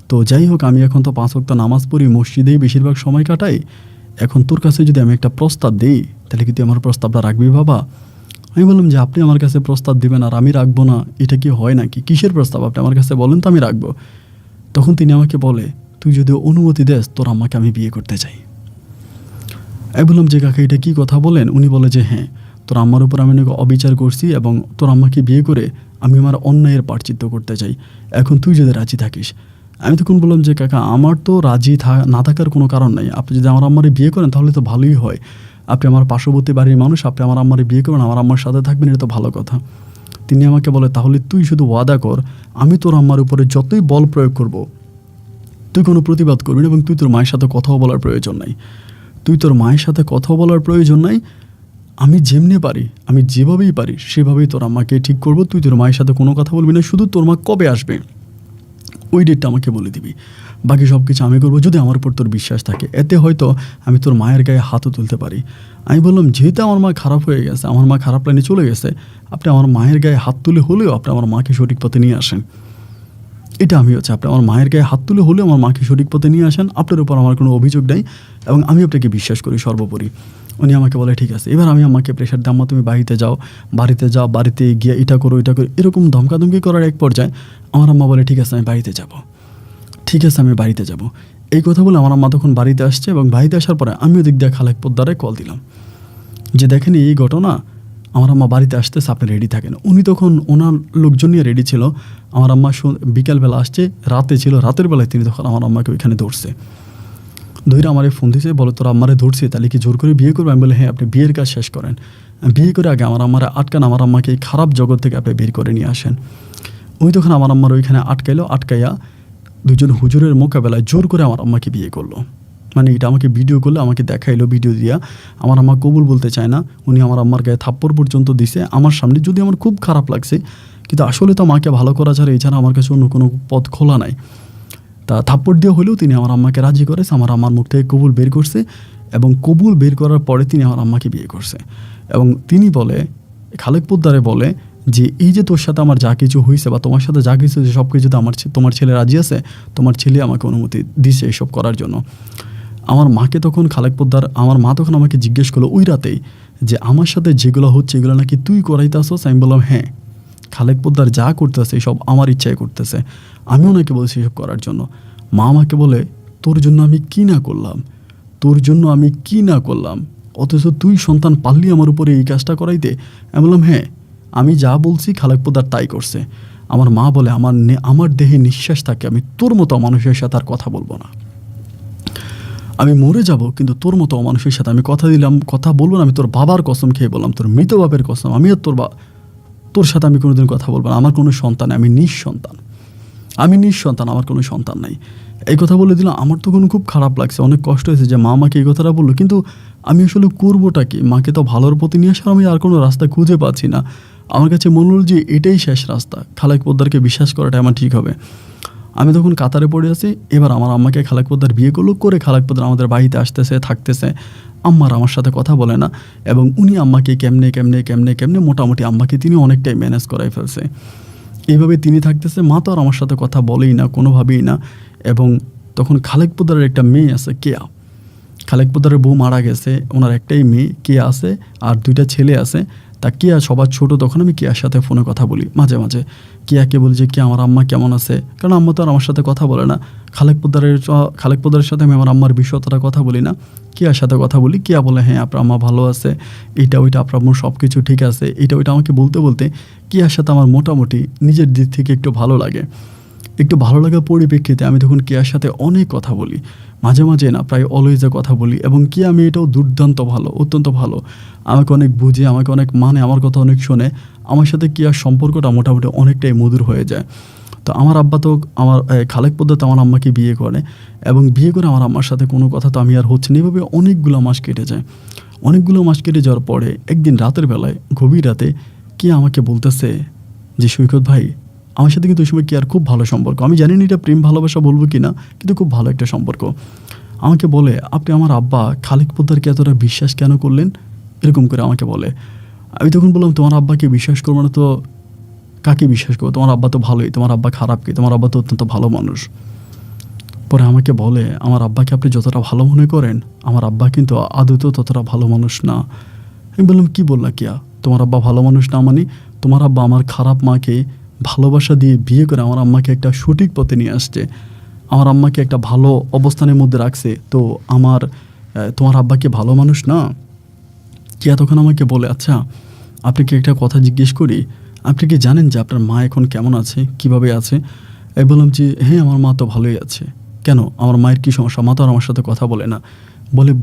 তো যাই হোক আমি এখন তো 5 ওয়াক্ত নামাজ পড়ি, মসজিদেই বেশিরভাগ সময় কাটাই, এখন তোর কাছে যদি আমি একটা প্রস্তাব দিই তাহলে কি তুই আমার প্রস্তাবটা রাখবি বাবা? আমি বললাম যে আপনি আমার কাছে প্রস্তাব দিবেন আর আমি রাখবো না, এটা কি হয় নাকি? কিসের প্রস্তাব আপনি আমার কাছে বলেন তো আমি রাখবো। তখন তিনি আমাকে বলে, তুই যদি অনুমতি দেস তোর আম্মাকে আমি বিয়ে করতে চাই। আমি বললাম যে কাকা এটা কী কথা বলেন? উনি বলে যে হ্যাঁ, তোর আম্মার উপর আমি নাকি অবিচার করছি এবং তোর আম্মাকে বিয়ে করে আমি আমার অন্যায়ের প্রায়শ্চিত্ত করতে চাই। এখন তুই যদি রাজি থাকিস। আমি তখন বললাম যে কাকা আমার তো রাজি না থাকার কোনো কারণ নাই। আপনি যদি আমার আম্মারে বিয়ে করেন তাহলে তো ভালোই হয়। আপনি আমার পার্শ্ববর্তী বাড়ির মানুষ, আপনি আমার আম্মারে বিয়ে করবেন, আমার আম্মার সাথে থাকবেন, এটা তো ভালো কথা। তিনি আমাকে বলে তাহলে তুই শুধু ওয়াদা কর, আমি তোর আম্মার উপরে যতই বল প্রয়োগ করব তুই কোনো প্রতিবাদ করবি না এবং তুই তোর মায়ের সাথে কথাও বলার প্রয়োজন নাই। তুই তোর মায়ের সাথে কথা বলার প্রয়োজন নাই। আমি যেমনি পারি, আমি যেভাবেই পারি সেভাবেই তোর আম্মাকে ঠিক করব। তুই তোর মায়ের সাথে কোনো কথা বলবি না, শুধু তোর মা কবে আসবে ওই ডেটটা আমাকে বলে দিবি। বাকি সব কিছু আমি করবো যদি আমার উপর তোর বিশ্বাস থাকে। এতে হয়তো আমি তোর মায়ের গায়ে হাতও তুলতে পারি। আমি বললাম যেহেতু আমার মা খারাপ হয়ে গেছে, আমার মা খারাপ লাইনে চলে গেছে, আপনি আমার মায়ের গায়ে হাত তুলে হলেও আপনি আমার মাকে সঠিক পথে নিয়ে আসেন। এটা আমি হচ্ছে আপনি আমার মায়ের গায়ে হাত তুলে হলেও আমার মাকে সঠিক পথে নিয়ে আসেন। আপনার উপর আমার কোনো অভিযোগ নেই এবং আমি আপনাকে বিশ্বাস করি সর্বোপরি। উনি আমাকে বলে ঠিক আছে। এবার আমি আমাকে প্রেশার দিই, আম্মা তুমি বাড়িতে যাও, বাড়িতে গিয়ে এটা করো এরকম ধমকাধমকি করার এক পর্যায়ে আমার আম্মা বলে ঠিক আছে আমি বাড়িতে যাব। ঠিক আছে আমি বাড়িতে যাব। এই কথা বলে আমার আম্মা তখন বাড়িতে আসছে এবং বাড়িতে আসার পরে আমিও দিক দিয়ে খালেক পোদ্দারে কল দিলাম যে দেখেন এই ঘটনা, আমার আম্মা বাড়িতে আসতেছে, আপনি রেডি থাকেন। উনি তখন ওনার লোকজন নিয়ে রেডি ছিল। আমার আম্মা বিকালবেলা আসছে, রাতে ছিল, রাতের বেলায় তিনি তখন আমার আম্মাকে ওইখানে ধরছে। ধরে আমারে ফোন দিয়েছে, বলে তোর আম্মারে ধরছে তাহলে কি জোর করে বিয়ে করবে? আমি বলে হ্যাঁ আপনি বিয়ের কাজ শেষ করেন, বিয়ে করে আগে আমার আম্মারে আটকান, আমার আম্মাকে এই খারাপ জগৎ থেকে আপনি বের করে নিয়ে আসেন। উনি তখন আমার আম্মার ওইখানে আটকাইয়া দুজন হুজুরের মোকাবেলায় জোর করে আমার আম্মাকে বিয়ে করলো। মানে এটা আমাকে ভিডিও করলে আমাকে দেখাইলো ভিডিও দিয়া। আমার আম্মা কবুল বলতে চায় না, উনি আমার আম্মার গায়ে থাপ্পড় পর্যন্ত দিছে আমার সামনে। যদি আমার খুব খারাপ লাগছে, কিন্তু আসলে তো মাকে ভালো করা ছাড়া এছাড়া আমার কাছে অন্য কোনো পথ খোলা নাই। তা থাপ্পড় দিয়ে হলেও তিনি আমার আম্মাকে রাজি করেছে, আমার আম্মার মুখ থেকে কবুল বের করছে এবং কবুল বের করার পরে তিনি আমার আম্মাকে বিয়ে করছে। এবং তিনি বলে, খালেক পোদ্দারে বলে যে এই যে তোর সাথে আমার যা কিছু হয়েছে বা তোমার সাথে যা কিছু হয়েছে সব কিছুতে তোমার ছেলে রাজি আছে, তোমার ছেলে আমাকে অনুমতি দিছে এসব করার জন্য। আমার মাকে তখন খালেক পোদ্দার, আমার মা তখন আমাকে জিজ্ঞেস করলো ওই রাতেই যে আমার সাথে যেগুলো হচ্ছে এগুলো নাকি তুই করাইতেছস? আমি বললাম হ্যাঁ, খালেক পোদ্দার যা করতেছে সব আমার ইচ্ছায় করতেছে, আমিও নাকি বলছি এসব করার জন্য। মা আমাকে বলে তোর জন্য আমি কি না করলাম, তোর জন্য আমি কি না করলাম, অথচ তুই সন্তান পারলি আমার উপরে এই কাজটা করাইতে? আমি বললাম হ্যাঁ, আমি যা বলছি খালেক পোদ্দার তাই করছে। আমার মা বলে আমার দেহে নিঃশ্বাস থাকে, আমি তোর মতো মানুষের সাথে আর কথা বলবো না। আমি মরে যাব কিন্তু তোর মতো মানুষের সাথে আমি কথা দিলাম, কথা বলবো না। আমি তোর বাবার কসম খেয়ে বললাম, তোর মৃত বাপের কসম, আমি আর তোর সাথে আমি কোনোদিন কথা বলবো না। আমার কোনো সন্তান, আমি নিঃসন্তান, আমার কোনো সন্তান নাই। এই কথা বলে দিলাম। আমার তখন খুব খারাপ লাগছে, অনেক কষ্ট হয়েছে যে মা আমাকে এই কথাটা বললো, কিন্তু আমি আসলে করবোটা কি? মাকে তো ভালোর প্রতি নিয়ে আসার আমি আর কোনো রাস্তা খুঁজে পাচ্ছি না। আমার কাছে মনে হলো যে এটাই শেষ রাস্তা, খালেক পোদ্দারকে বিশ্বাস করাটা আমার ঠিক হবে। আমি তখন কাতারে পড়ে আছি। এবার আমার আম্মাকে খালেক পোদ্দার বিয়ে করে খালেক পোদ্দার আমাদের বাড়িতে আসতেছে, থাকতেছে। আম্মার আমার সাথে কথা বলে না এবং উনি আম্মাকে কেমনে মোটামুটি আম্মাকে তিনি অনেকটাই ম্যানেজ করাই ফেলছে। এইভাবে তিনি থাকতেছে, মা তো আর আমার সাথে কথা বলেই না, কোনোভাবেই না। এবং তখন খালেক পোদ্দারের একটা মেয়ে আছে কেয়া, খালেক পোদ্দারের বউ মারা গেছে, ওনার একটাই মেয়ে কেয়া আছে আর 2টা ছেলে আছে। তা কেয়া সবার ছোট, তখন আমি কেয়ার সাথে ফোনে কথা বলি মাঝে মাঝে। কেয়াকে বলি যে কে আমার আম্মা কেমন আছে, কারণ আম্মা তো আর আমার সাথে কথা বলে না। খালেক পোদ্দারের সাথে আমি আমার আম্মার বিষয়টা কথা বলি না, কেয়ার সাথে কথা বলি। কেয়া বলে হ্যাঁ আপনার আম্মা ভালো আছে, এইটা ওইটা আপনার আম্মুর সব কিছু ঠিক আছে, এইটা ওইটা আমাকে বলতে কেয়ার সাথে আমার মোটামুটি নিজের দিক থেকে একটু ভালো লাগার পরিপ্রেক্ষিতে আমি তখন কেয়ার সাথে অনেক কথা বলি, মাঝে মাঝে না প্রায় অলওয়েজে কথা বলি। এবং কি আমি এটাও দুর্দান্ত ভালো, অত্যন্ত ভালো, আমাকে অনেক বুঝে, আমাকে অনেক মানে, আমার কথা অনেক শোনে। আমার সাথে কেয়ার সম্পর্কটা মোটামুটি অনেকটাই মধুর হয়ে যায়। তো আমার আব্বা তো আমার খালেক পোদ্দার আমার আম্মাকে বিয়ে করে এবং বিয়ে করে আমার আম্মার সাথে কোনো কথা তো আমি আর হচ্ছে না। এভাবে অনেকগুলো মাস কেটে যায়। অনেকগুলো মাস কেটে যাওয়ার পরে একদিন রাতের বেলায় গভীর রাতে কে আমাকে বলতেছে যে সৈকত ভাই, আমার সাথে কিন্তু ওই সময় কেয়ার খুব ভালো সম্পর্ক, আমি জানি না এটা প্রেম ভালোবাসা বলবো কি না, কিন্তু খুব ভালো একটা সম্পর্ক। আমাকে বলে আপনি আমার আব্বা খালেক পোদ্দারকে এতটা বিশ্বাস কেন করলেন, এরকম করে আমাকে বলে। আমি তখন বললাম তোমার আব্বাকে বিশ্বাস করবো না তো কাকে বিশ্বাস করবো? তোমার আব্বা তো ভালোই, তোমার আব্বা খারাপ কি? তোমার আব্বা তো অত্যন্ত ভালো মানুষ। পরে আমাকে বলে আমার আব্বাকে আপনি যতটা ভালো মনে করেন, আমার আব্বা কিন্তু আদতেও ততটা ভালো মানুষ না। আমি বললাম কি বললা কিয়া, তোমার আব্বা ভালো মানুষ না মানে? তোমার আব্বা আমার খারাপ মাকে ভালোবাসা দিয়ে বিয়ে করে আমার আম্মাকে একটা সঠিক পথে নিয়ে আসছে, আমার আম্মাকে একটা ভালো অবস্থানের মধ্যে রাখছে। তো আমার তোমার আব্বা কি ভালো মানুষ না? কিয়া তখন আমাকে বলে, আচ্ছা আপনাকে একটা কথা জিজ্ঞেস করি, আপনি কি জানেন যে আপনার মা এখন কেমন আছে, কিভাবে আছে? আমি বললাম যে হ্যাঁ, আমার মা তো ভালোই আছে। কেন, আমার মায়ের কী সমস্যা? মা তো আর আমার সাথে কথা বলে না।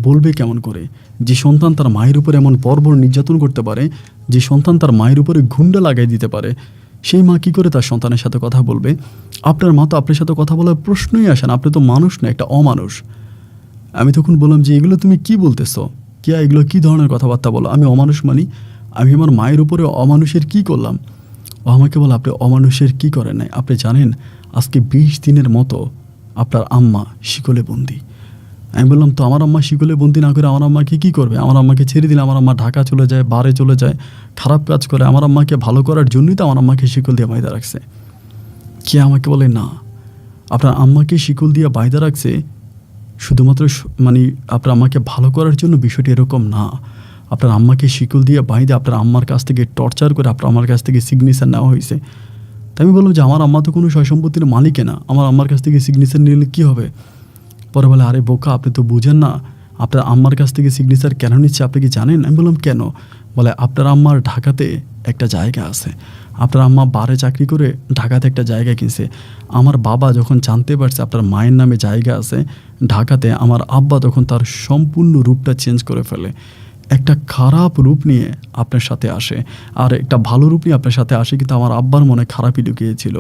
বলবে কেমন করে? যে সন্তান তার মায়ের উপরে এমন বর্বর নির্যাতন করতে পারে, যে সন্তান তার মায়ের উপরে ঘুন্ডা লাগাই দিতে পারে, সেই মা কী করে তার সন্তানের সাথে কথা বলবে? আপনার মা তো আপনার সাথে কথা বলার প্রশ্নই আসে না, আপনি তো মানুষ না, একটা অমানুষ। আমি তখন বললাম যে এগুলো তুমি কি বলতেছো? কিয়া এগুলো কী ধরনের কথাবার্তা বলো? আমি অমানুষ মানি? আমি আমার মায়ের উপরে অমানুষের কি করলাম? ও আমাকে বলে, আপনি অমানুষের কি করেন নাই? আপনি জানেন আজকে 20 দিনের মতো আপনার আম্মা শিকলে বন্দি। আমি বললাম, তো আমার আম্মা শিকলে বন্দি না করে আমার আম্মাকে কী করবে? আমার আম্মাকে ছেড়ে দিলে আমার আম্মা ঢাকা চলে যায়, বারে চলে যায়, খারাপ কাজ করে। আমার আম্মাকে ভালো করার জন্যই তো আমার আম্মাকে শিকল দিয়ে বাইদা রাখছে। কে আমাকে বলে, না, আপনার আম্মাকে শিকল দিয়ে বাইদা রাখছে শুধুমাত্র মানে আপনার আম্মাকে ভালো করার জন্য। বিষয়টি এরকম না। আপনার আম্মাকে শিকল দিয়ে বাইদে আপনার আম্মার কাছ থেকে টর্চার করে আপনার আম্মার কাছ থেকে সিগনেচার নেওয়া হয়েছে। তাই আমি বললাম যে আমার আম্মা তো কোনো সয় সম্পত্তির মালিকে না, আমার আম্মার কাছ থেকে সিগনেচার নিলে কী হবে? পরে বলে, আরে বোকা, আপনি তো বুঝেন না, আপনার আম্মার কাছ থেকে সিগনেচার কেন নিচ্ছে আপনি কি জানেন? আমি বললাম, কেন? বলে, আপনার আম্মার ঢাকাতে একটা জায়গা আছে, আপনার আম্মা বারে চাকরি করে ঢাকাতে একটা জায়গা কিনছে। আমার বাবা যখন জানতে পারছে আপনার মায়ের নামে জায়গা আছে ঢাকাতে, আমার আব্বা তখন তার সম্পূর্ণ রূপটা চেঞ্জ করে ফেলে। একটা খারাপ রূপ নিয়ে আপনার সাথে আসে, আর একটা ভালো রূপ নিয়ে আপনার সাথে আসে, কিন্তু আমার আব্বার মনে খারাপই ঢুকিয়েছিল।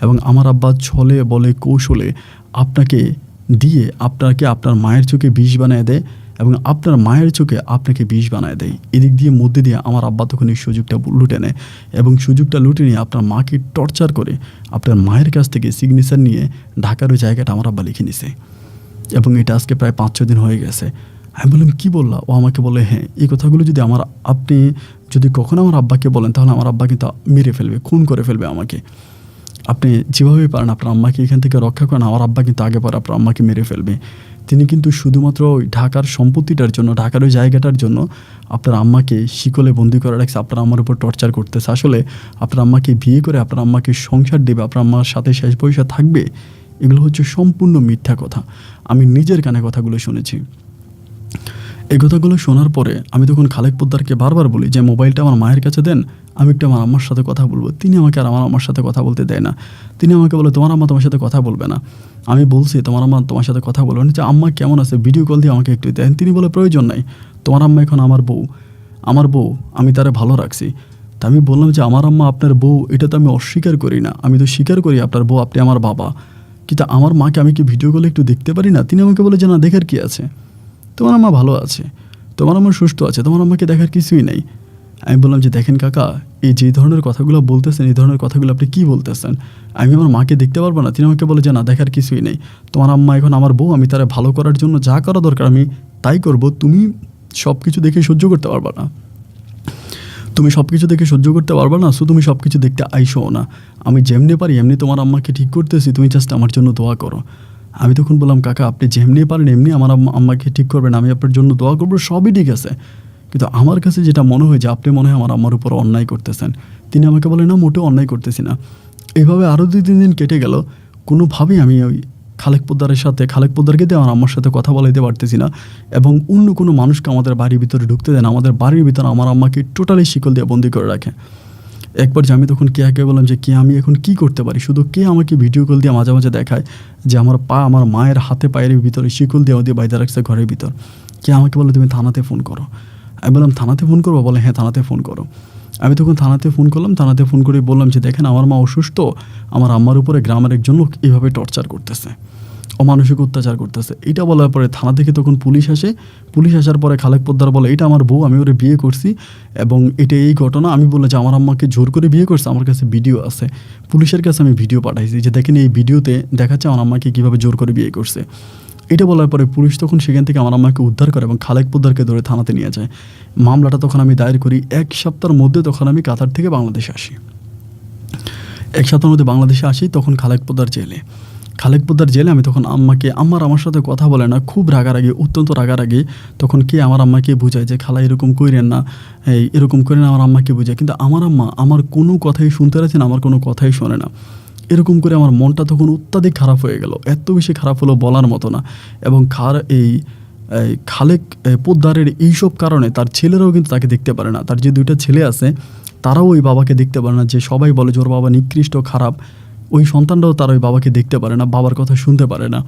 এবং আমার আব্বা ছলে বলে কৌশলে আপনাকে দিয়ে আপনাকে আপনার মায়ের চোখে বিষ বানিয়ে দেয়, এবং আপনার মায়ের চোখে আপনাকে বিষ বানায় দেয়। এদিক দিয়ে মধ্যে দিয়ে আমার আব্বা তখন এই সুযোগটা লুটে নেয়, এবং সুযোগটা লুটে নিয়ে আপনার মাকে টর্চার করে আপনার মায়ের কাছ থেকে সিগনেচার নিয়ে ঢাকার ওই জায়গাটা আমার আব্বা লিখে নিছে। এবং এটা আজকে প্রায় 5-6 দিন হয়ে গেছে। আমি বললাম, কী বললা? ও আমাকে বলে, হ্যাঁ, এই কথাগুলো যদি আপনি যদি কখনো আমার আব্বাকে বলেন, তাহলে আমার আব্বা কিন্তু মেরে ফেলবে, খুন করে ফেলবে আমাকে। আপনি যেভাবে পারেন আপনার আম্মাকে এখান থেকে রক্ষা করেন, আমার আব্বা কিন্তু আগে পরে আপনার আম্মাকে মেরে ফেলবে। তিনি কিন্তু শুধুমাত্র ওই ঢাকার সম্পত্তিটার জন্য, ঢাকার ওই জায়গাটার জন্য আপনার আম্মাকে শিকলে বন্দি করে রাখছে, আপনার আম্মার উপর টর্চার করতেছে। আসলে আপনার আম্মাকে বিয়ে করে আপনার আম্মাকে সংসার দেবে, আপনার আম্মার সাথে শেষ বয়সে থাকবে, এগুলো হচ্ছে সম্পূর্ণ মিথ্যা কথা। আমি নিজের কানে কথাগুলো শুনেছি। এই কথাগুলো শোনার পরে আমি তখন খালেক পোদ্দারকে বারবার বলি যে মোবাইলটা আমার মায়ের কাছে দেন, আমি একটু আমার আম্মার সাথে কথা বলবো। তিনি আমাকে আর আমার আম্মার সাথে কথা বলতে দেয় না। তিনি আমাকে বলে, তোমার আম্মা তোমার সাথে কথা বলবে না। আমি বলছি, তোমার আম্মা তোমার সাথে কথা বলবে না, যে আম্মা কেমন আছে ভিডিও কল দিয়ে আমাকে একটু দেন। তিনি বলে, প্রয়োজন নাই, তোমার আম্মা এখন আমার বউ, আমি তারে ভালো রাখছি। তা আমি বললাম যে আমার আম্মা আপনার বউ, এটা তো আমি অস্বীকার করি না, আমি তো স্বীকার করি আপনার বউ, আপনি আমার বাবা, কিন্তু আমার মাকে আমি কি ভিডিও কলে একটু দেখতে পারি না? তিনি আমাকে বলে যে না, দেখার কি আছে, তোমার আম্মা ভালো আছে, তোমার আম্মা সুস্থ আছে, তোমার আম্মাকে দেখার কিছুই নেই। আমি বললাম যে দেখেন কাকা, এই যে ধরনের কথাগুলো বলতেছেন, এই ধরনের কথাগুলো আপনি কী বলতেছেন? আমি আমার মাকে দেখতে পারবো না? তিনি আমাকে বলে যে না, দেখার কিছুই নেই, তোমার আম্মা এখন আমার বউ, আমি তারা ভালো করার জন্য যা করা দরকার আমি তাই করব, তুমি সব কিছু দেখে সহ্য করতে পারবা না, তুমি সব কিছু দেখে সহ্য করতে পারবা না, সো তুমি সব কিছু দেখতে আইসো না। আমি যেমনি পারি এমনি তোমার আম্মাকে ঠিক করতেছি, তুমি জাস্ট আমার জন্য দোয়া করো। আমি তখন বললাম, কাকা আপনি যেমনি পারেন এমনি আমার আম্মাকে ঠিক করবেন, আমি আপনার জন্য দোয়া করবো, সবই ঠিক আছে, কিন্তু আমার কাছে যেটা মনে হয় যে আপনি মনে হয় আমার আম্মার উপর অন্যায় করতেছেন। তিনি আমাকে বলেন, না, মোটেও অন্যায় করতেছি না। এইভাবে আরও 2-3 দিন কেটে গেল, কোনোভাবেই আমি ওই খালেক পোদ্দারকে দিয়ে আমার আম্মার সাথে কথা বলাইতে পারতেছি না, এবং অন্য কোনো মানুষকে আমাদের বাড়ির ভিতরে ঢুকতে দেন। আমাদের বাড়ির ভিতরে আমার আম্মাকে টোটালি শিকল দিয়ে বন্দি করে রাখে। একবার যে আমি তখন কেয়াকে বললাম যে কে, আমি এখন কি করতে পারি? শুধু কে আমাকে ভিডিও কল দিয়ে মাঝে মাঝে দেখায় যে আমার আমার মায়ের হাতে পায়ের ভিতরে শিকল দিয়ে ওদের বাইরে রাখছে ঘরের ভিতর। কে আমাকে বলে, তুমি থানাতে ফোন করো। আমি বললাম, থানাতে ফোন করবো? বলে, হ্যাঁ, থানাতে ফোন করো। আমি তখন থানাতে ফোন করলাম। থানাতে ফোন করে বললাম যে দেখেন, আমার মা অসুস্থ, আমার আম্মার উপরে গ্রামের একজন লোক এভাবে টর্চার করতেছে, অমানসিক অত্যাচার করতেছে। এটা বলার পরে থানা থেকে তখন পুলিশ আসে। পুলিশ আসার পরে খালেক পোদ্দার বলে, এটা আমার বউ, আমি ওরে বিয়ে করছি, এবং এটা এই ঘটনা। আমি বলে যে আমার আম্মাকে জোর করে বিয়ে করছে, আমার কাছে ভিডিও আছে। পুলিশের কাছে আমি ভিডিও পাঠাইছি যে দেখেন এই ভিডিওতে দেখাচ্ছে আমার আম্মাকে কীভাবে জোর করে বিয়ে করছে। এটা বলার পরে পুলিশ তখন সেখান থেকে আমার আম্মাকে উদ্ধার করে এবং খালেক পোদ্দারকে ধরে থানাতে নিয়ে যায়। মামলাটা তখন আমি দায়ের করি। 1 সপ্তাহের মধ্যে তখন আমি কাতার থেকে বাংলাদেশে আসি। 1 সপ্তাহের মধ্যে বাংলাদেশে আসি, তখন খালেক পোদ্দার জেলে আমি তখন আমার সাথে কথা বলে না, খুব রাগারাগি, অত্যন্ত রাগারাগি। তখন কে আমার আম্মাকে বুঝায় যে খালা এরকম কইরেন না, এরকম করেন, আমার আম্মাকে বুঝায়। কিন্তু আমার আম্মা আমার কোনো কথাই শুনতে পাচ্ছে না, আমার কোনো কথাই শোনে না। এরকম করে আমার মনটা তখন অত্যাধিক খারাপ হয়ে গেল, এত বেশি খারাপ হলো বলার মতো না। এবং খালেক পোদ্দারের এইসব কারণে তার ছেলেরাও কিন্তু তাকে দেখতে পারে না। তার যে 2টা ছেলে আছে তারাও ওই বাবাকে দেখতে পারে না, যে সবাই বলে যে ওর বাবা নিকৃষ্ট খারাপ, ওই সন্তানরাও তারা ওই বাবাকে দেখতে পারে না, বাবার কথা শুনতে পারে না।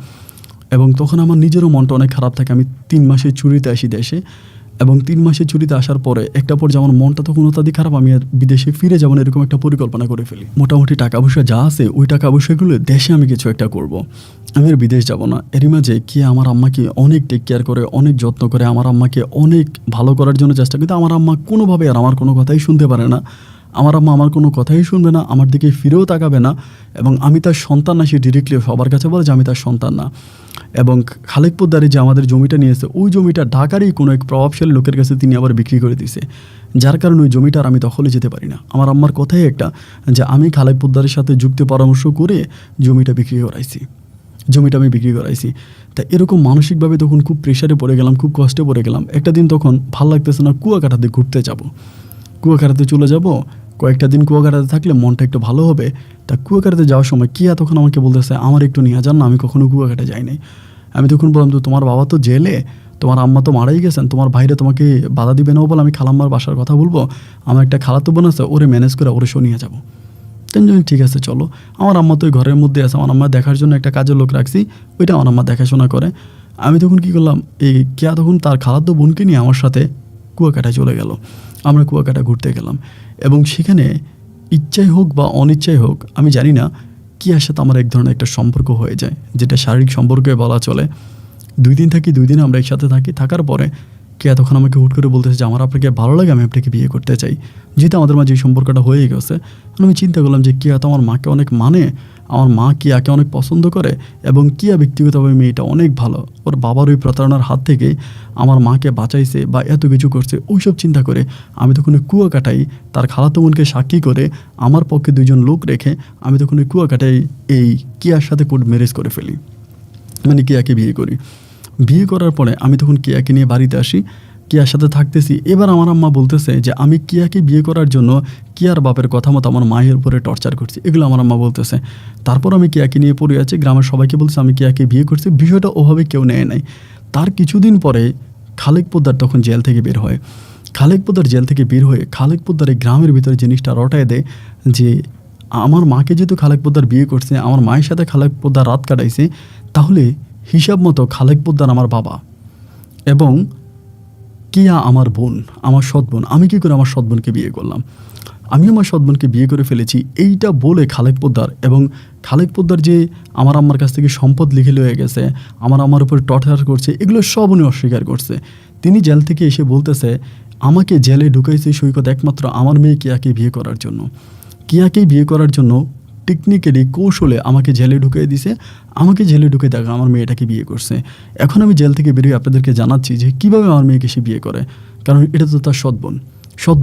এবং তখন আমার নিজেরও মনটা অনেক খারাপ থাকে। আমি 3 মাসের ছুটিতে আসি দেশে, এবং 3 মাসের ছুটিতে আসার পরে একটা পর্যায়ে আমার মনটা তখন অত্যাধিক খারাপ, আমি আর বিদেশে ফিরে যাবো না এরকম একটা পরিকল্পনা করে ফেলি। মোটামুটি টাকা পয়সা যা আছে ওই টাকা পয়সাগুলো দেশে আমি কিছু একটা করব। আমি আর বিদেশ যাব না। এরই মাঝে কি আমার আম্মাকে অনেক টেক কেয়ার করে, অনেক যত্ন করে, আমার আম্মাকে অনেক ভালো করার জন্য চেষ্টা, কিন্তু আমার আম্মা কোনোভাবে আর আমার কোনো কথাই শুনতে পারে না। আমার আম্মা আমার কোনো কথাই শুনবে না, আমার দিকে ফিরেও তাকাবে না, এবং আমি তার সন্তান না, সে ডিরেক্টলি সবার কাছে বলে যে আমি তার সন্তান না। এবং খালেক পোদ্দারে যে আমাদের জমিটা নিয়েছে, ওই জমিটা ঢাকারই কোনো এক প্রভাবশালী লোকের কাছে তিনি আবার বিক্রি করে দিয়েছে, যার কারণে ওই জমিটার আমি দখলে যেতে পারি না। আমার আম্মার কথাই একটা, যে আমি খালেক পোদ্দারের সাথে যুক্তি পরামর্শ করে জমিটা আমি বিক্রি করাইছি। তা এরকম মানসিকভাবে তখন খুব প্রেশারে পড়ে গেলাম, খুব কষ্টে পড়ে গেলাম। একটা দিন তখন ভাল লাগতেছে না, কুয়াকাটাতে ঘুরতে যাব, কুয়াকাটাতে চলে যাব, কয়েকটা দিন কুয়াকাটাতে থাকলে মনটা একটু ভালো হবে। তা কুয়াকাটাতে যাওয়ার সময় কিয়া তখন আমাকে বলতেছে আমার একটু নিয়ে যান না, আমি কখনো কুয়াকাটা যাই নাই। আমি তখন বললাম তো তোমার বাবা তো জেলে, তোমার আম্মা তো মারাই গেছেন, তোমার ভাইরে তোমাকে বাধা দিবে না বলে আমি খালাম্মার বাসার কথা বলবো, আমার একটা খালাতো বোন আছে, ওরে ম্যানেজ করে ওরে নিয়ে যাবো। ঠিক আছে চলো। আমার আম্মা তো ওই ঘরের মধ্যে আছে, আমার আম্মা দেখার জন্য একটা কাজের লোক রাখছি, ওইটা আমার আম্মা দেখাশোনা করে। আমি তখন কী করলাম, এই কেয়া তখন তার খালাতো বোনকে নিয়ে আমার সাথে কুয়াকাটায় চলে গেল। আমরা কুয়াকাটা ঘুরতে গেলাম, এবং সেখানে ইচ্ছাই হোক বা অনিচ্ছাই হোক আমি জানি না, কিয়ার সাথে আমার এক ধরনের একটা সম্পর্ক হয়ে যায়, যেটা শারীরিক সম্পর্কে বলা চলে। 2 দিন থাকি, 2 দিন আমরা একসাথে থাকার পরে কেয়া তখন আমাকে হুট করে বলতেছে যে আমার আপনাকে ভালো লাগে, আমি আপনাকে বিয়ে করতে চাই। যেহেতু আমাদের মাঝে এই সম্পর্কটা হয়ে গেছে, আমি চিন্তা করলাম যে কিয়া তো আমার মাকে অনেক মানে, আমার মা কিয়াকে অনেক পছন্দ করে, এবং কিয়া ব্যক্তিগতভাবে মেয়েটা অনেক ভালো, ওর বাবার ওই প্রতারণার হাত থেকে আমার মাকে বাঁচাইছে বা এত কিছু করছে, ওইসব চিন্তা করে আমি তখন ওই কুয়াকাটাই তার খালাতো বোনকে সাক্ষী করে আমার পক্ষে 2 জন লোক রেখে আমি তখন ওই কুয়াকাটাই এই কিয়ার সাথে কোর্ট ম্যারেজ করে ফেলি, মানে কিয়াকে বিয়ে করি। বিয়ে করার পরে আমি তখন কিয়াকে নিয়ে বাড়িতে আসি, কিয়ার সাথে থাকতেছি। এবার আমার আম্মা বলতেছে যে আমি কিয়াকে বিয়ে করার জন্য কিয়ার বাপের কথা মতো আমার মায়ের উপরে টর্চার করছি, এগুলো আমার আম্মা বলতেছে। তারপর আমি কিয়াকে নিয়ে পড়ে আছি, গ্রামের সবাইকে বলছি আমি কিয়াকে বিয়ে করছি, বিষয়টা ওভাবে কেউ নেয় নাই। তার কিছুদিন পরে খালেক পোদ্দার তখন জেল থেকে বের হয়। খালেক পোদ্দার জেল থেকে বের হয়ে খালেক পোদ্দার এই গ্রামের ভিতরে জিনিসটা রটায় দেয় যে আমার মাকে যেহেতু খালেক পোদ্দার বিয়ে করছে, আমার মায়ের সাথে খালেক পোদ্দার রাত কাটাইছে, তাহলে হিসাব মতো খালেক পোদ্দার আমার বাবা, এবং কিয়া আমার বোন, আমার সৎ বোন। আমি কী করে আমার সৎ বোনকে বিয়ে করলাম, আমি আমার সৎ বোনকে বিয়ে করে ফেলেছি, এইটা বলে খালেক পোদ্দার, এবং খালেক পোদ্দার যে আমার আম্মার কাছ থেকে সম্পদ লিখে লয়ে গেছে, আমার উপর টর্চার করছে, এগুলো সব উনি অস্বীকার করছে। তিনি জেল থেকে এসে বলতেছে আমাকে জেলে ঢুকাইছে সৈকত একমাত্র আমার মেয়ে কিয়াকে বিয়ে করার জন্য, কিয়াকেই বিয়ে করার জন্য টেকনিক্যালি কৌশলে আমাকে জেলে ঢুকিয়ে দিছে, আমাকে জেলে ঢুকে দেখা আমার মেয়েটাকে বিয়ে করছে। এখন আমি জেল থেকে বেরিয়ে আপনাদেরকে জানাচ্ছি যে কীভাবে আমার মেয়েকে সে বিয়ে করে, কারণ এটা তো তার সৎ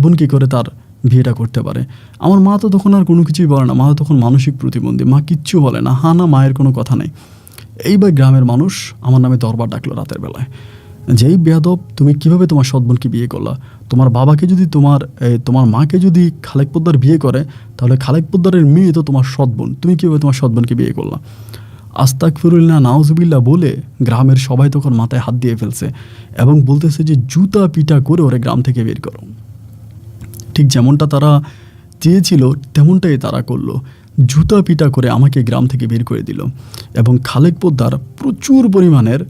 বোন কী করে তার বিয়েটা করতে পারে। আমার মা তো তখন আর কোনো কিছুই বলে না, মা তখন মানসিক প্রতিবন্ধী, মা কিচ্ছু বলে না, হা না মায়ের কোনো কথা নেই। এইবার গ্রামের মানুষ আমার নামে দরবার ডাকলো রাতের বেলায়, যেই বেয়াদব তুমি কিভাবে তোমার সৎ বোনকে বিয়ে করলা, তোমার বাবাকে যদি তোমার মাকে যদি খালেক পোদ্দার বিয়ে করে, তাহলে খালেক পোদ্দারের মেয়ে তো তোমার সৎ বোন, তুমি কীভাবে তোমার সৎ বোনকে বিয়ে করলা। আস্তাগফিরুল্লাহ নাউজুবিল্লাহ বলে গ্রামের সবাই তখন মাথায় হাত দিয়ে ফেলছে, এবং বলতেছে যে জুতা পিটা করে ওরে গ্রাম থেকে বের করো। ঠিক যেমনটা তারা চেয়েছিল তেমনটাই তারা করলো, জুতা পিটা করে আমাকে গ্রাম থেকে বের করে দিল। এবং খালেক পোদ্দার প্রচুর পরিমাণের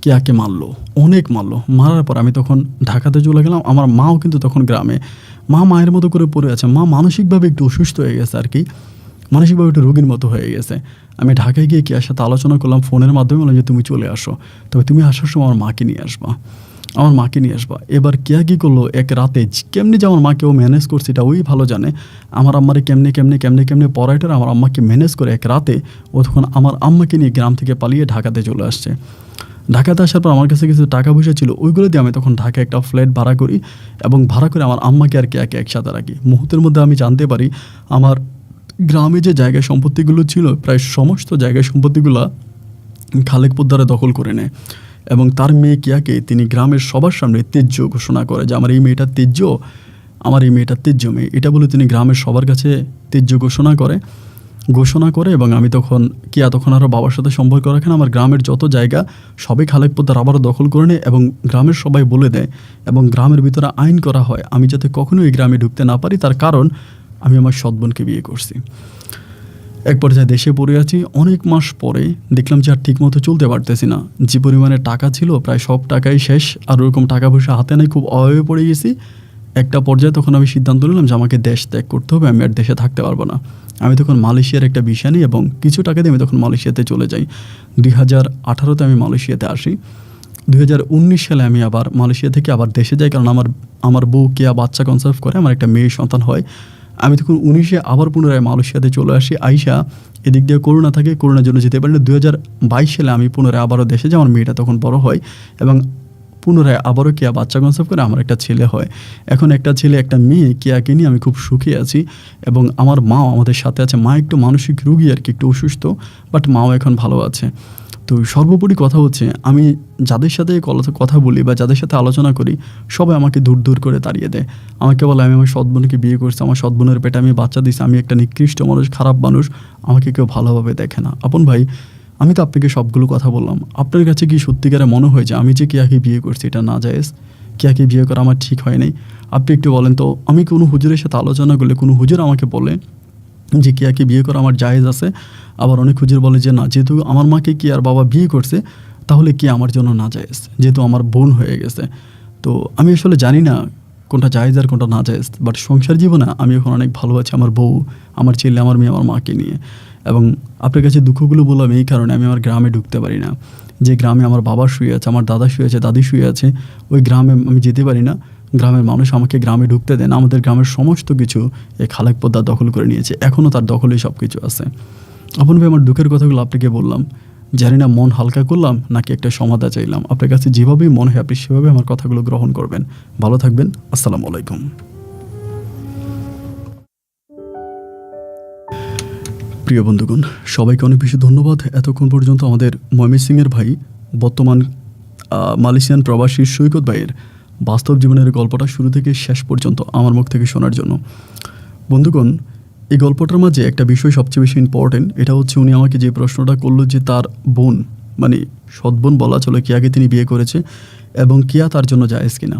কিয়াকে মারলো, অনেক মারলো। মারার পর আমি তখন ঢাকাতে চলে গেলাম। আমার মাও কিন্তু তখন গ্রামে, মায়ের মতো করে পড়ে আছে, মা মানসিকভাবে একটু অসুস্থ হয়ে গেছে আর কি, মানসিকভাবে একটু রোগীর মতো হয়ে গেছে। আমি ঢাকায় গিয়ে কিয়ার সাথে আলোচনা করলাম ফোনের মাধ্যমে, বললাম যে তুমি চলে আসো, তবে তুমি আসার সময় আমার মাকে নিয়ে আসবা। এবার কিয়া কী করলো, এক রাতে কেমনি যে আমার মাকে ও ম্যানেজ করছে এটা ওই ভালো জানে, আমার আম্মারে কেমনে পড়াইটার আমার আম্মাকে ম্যানেজ করে এক রাতে ও তখন আমার আম্মাকে নিয়ে গ্রাম থেকে পালিয়ে ঢাকাতে চলে আসছে। ঢাকাতে আসার পর আমার কাছে কিছু টাকা পয়সা ছিল, ওইগুলো দিয়ে আমি তখন ঢাকায় একটা ফ্ল্যাট ভাড়া করি, এবং ভাড়া করে আমার আম্মাকে আর কিয়াকে একসাথে রাখি। মুহূর্তের মধ্যে আমি জানতে পারি আমার গ্রামে যে জায়গা সম্পত্তিগুলো ছিল, প্রায় সমস্ত জায়গায় সম্পত্তিগুলো খালেক পোদ্দারে দখল করে নেয়, এবং তার মেয়ে কিয়াকে তিনি গ্রামের সবার সামনে তেজ্য ঘোষণা করে যে আমার এই মেয়েটা তেজ্য মেয়ে, এটা বলে তিনি গ্রামের সবার কাছে তেজ্য ঘোষণা করে। ঘোষণা করে এবং আমি তখন তখন আরও বাবার সাথে সম্পর্ক রাখেন, আমার গ্রামের যত জায়গা সবই খালেক পোদ্দার আবারও দখল করে নেয় এবং গ্রামের সবাই বলে দেয় এবং গ্রামের ভিতরে আইন করা হয় আমি যাতে কখনো এই গ্রামে ঢুকতে না পারি, তার কারণ আমি আমার সৎ বোনকে বিয়ে করছি। এক পর্যায়ে দেশে পড়ে আছি, অনেক মাস পরে দেখলাম যে আর ঠিকমতো চলতে পারতেছি না। যে পরিমাণে টাকা ছিল প্রায় সব টাকাই শেষ, আর ওরকম টাকা পয়সা হাতে নেই, খুব অভাবে পড়ে গেছি। একটা পর্যায়ে তখন আমি সিদ্ধান্ত নিলাম যে আমাকে দেশ ত্যাগ করতে হবে, আমি আর দেশে থাকতে পারবো না। আমি তখন মালয়েশিয়ার একটা ভিসা নিই এবং কিছু টাকা দিয়ে আমি তখন মালয়েশিয়াতে চলে যাই। 2018-তে আমি মালয়েশিয়াতে আসি। 2019 সালে আমি আবার মালয়েশিয়া থেকে আবার দেশে যাই, কারণ আমার বউ কেয়া বাচ্চা কনসার্ভ করে, আমার একটা মেয়ে সন্তান হয়। আমি তখন 19-এ আবার পুনরায় মালয়েশিয়াতে চলে আসি। আইসা এদিক দিয়ে করোনা থাকে, করোনার জন্য যেতে পারি না। 2022 সালে আমি পুনরায় আবারও দেশে যাই, আমার মেয়েটা তখন বড় হয় এবং পুনরায় আবারও কেয়া বাচ্চা কনসেপ্ট করে আমার একটা ছেলে হয়। এখন একটা ছেলে একটা মেয়ে, কেয়াকে নিয়ে আমি খুব সুখী আছি এবং আমার মাও আমাদের সাথে আছে। মা একটু মানসিক রুগী আর কি, একটু অসুস্থ, বাট মাও এখন ভালো আছে। তো সর্বোপরি কথা হচ্ছে, আমি যাদের সাথে কথা বলি বা যাদের সাথে আলোচনা করি সবাই আমাকে দূর দূর করে তাড়িয়ে দেয়। আমাকে বলে আমি আমার সৎ বোনকে বিয়ে করছি, আমার সৎ বোনের পেটে আমি বাচ্চা দিচ্ছি, আমি একটা নিকৃষ্ট মানুষ, খারাপ মানুষ, আমাকে কেউ ভালোভাবে দেখে না। আপন ভাই, আমি তো আপনাকে সবগুলো কথা বললাম, আপনার কাছে কি সত্যিকারে মনে হয় যে আমি যে কেয়াকে বিয়ে করছি এটা না জায়েজ, কেয়াকে বিয়ে করা আমার ঠিক হয় নাই? আপনি একটু বলেন তো। আমি কোনো হুজুরের সাথে আলোচনা করলে কোনো হুজুর আমাকে বলে যে কেয়াকে বিয়ে করা আমার জায়েজ আছে, আবার অনেক হুজুর বলে যে না, যেহেতু আমার মাকে কেয়ার বাবা বিয়ে করছে তাহলে কি আমার জন্য না জায়েজ, যেহেতু আমার বোন হয়ে গেছে। তো আমি আসলে জানি না কোনটা জায়েজ আর কোনটা না জায়েজ, বাট সংসার জীবনে আমি এখন অনেক ভালো আছি, আমার বউ, আমার ছেলে, আমার মেয়ে, আমার মাকে নিয়ে। এবং আপনার কাছে দুঃখগুলো বললাম এই কারণে, আমি আমার গ্রামে ঢুকতে পারি না। যে গ্রামে আমার বাবা শুয়ে আছে, আমার দাদা শুয়ে আছে, দাদি শুয়ে আছে, ওই গ্রামে আমি যেতে পারি না। গ্রামের মানুষ আমাকে গ্রামে ঢুকতে দেন। আমাদের গ্রামের সমস্ত কিছু এই খালেক পোদ্দা দখল করে নিয়েছে, এখনও তার দখলেই সব কিছু আছে। আপন ভাই, আমার দুঃখের কথাগুলো আপনাকে বললাম, জানি না মন হালকা করলাম নাকি একটা সমাধা চাইলাম। আপনার কাছে যেভাবেই মনে হয় আপনি সেভাবে আমার কথাগুলো গ্রহণ করবেন। ভালো থাকবেন। আসসালামু আলাইকুম। প্রিয় বন্ধুগণ, সবাইকে অনেক বেশি ধন্যবাদ এতক্ষণ পর্যন্ত আমাদের ময়মনসিংহের ভাই, বর্তমান মালয়েশিয়ান প্রবাসী সৈকত ভাইয়ের বাস্তব জীবনের গল্পটা শুরু থেকে শেষ পর্যন্ত আমার মুখ থেকে শোনার জন্য। বন্ধুগণ, এই গল্পটার মাঝে একটা বিষয় সবচেয়ে বেশি ইম্পর্টেন্ট, এটা হচ্ছে উনি আমাকে যে প্রশ্নটা করলো যে তার বোন, মানে সৎ বোন বলা চলে, কেয়াকে তিনি বিয়ে করেছে এবং কেয়া তার জন্য জায়েজ কিনা।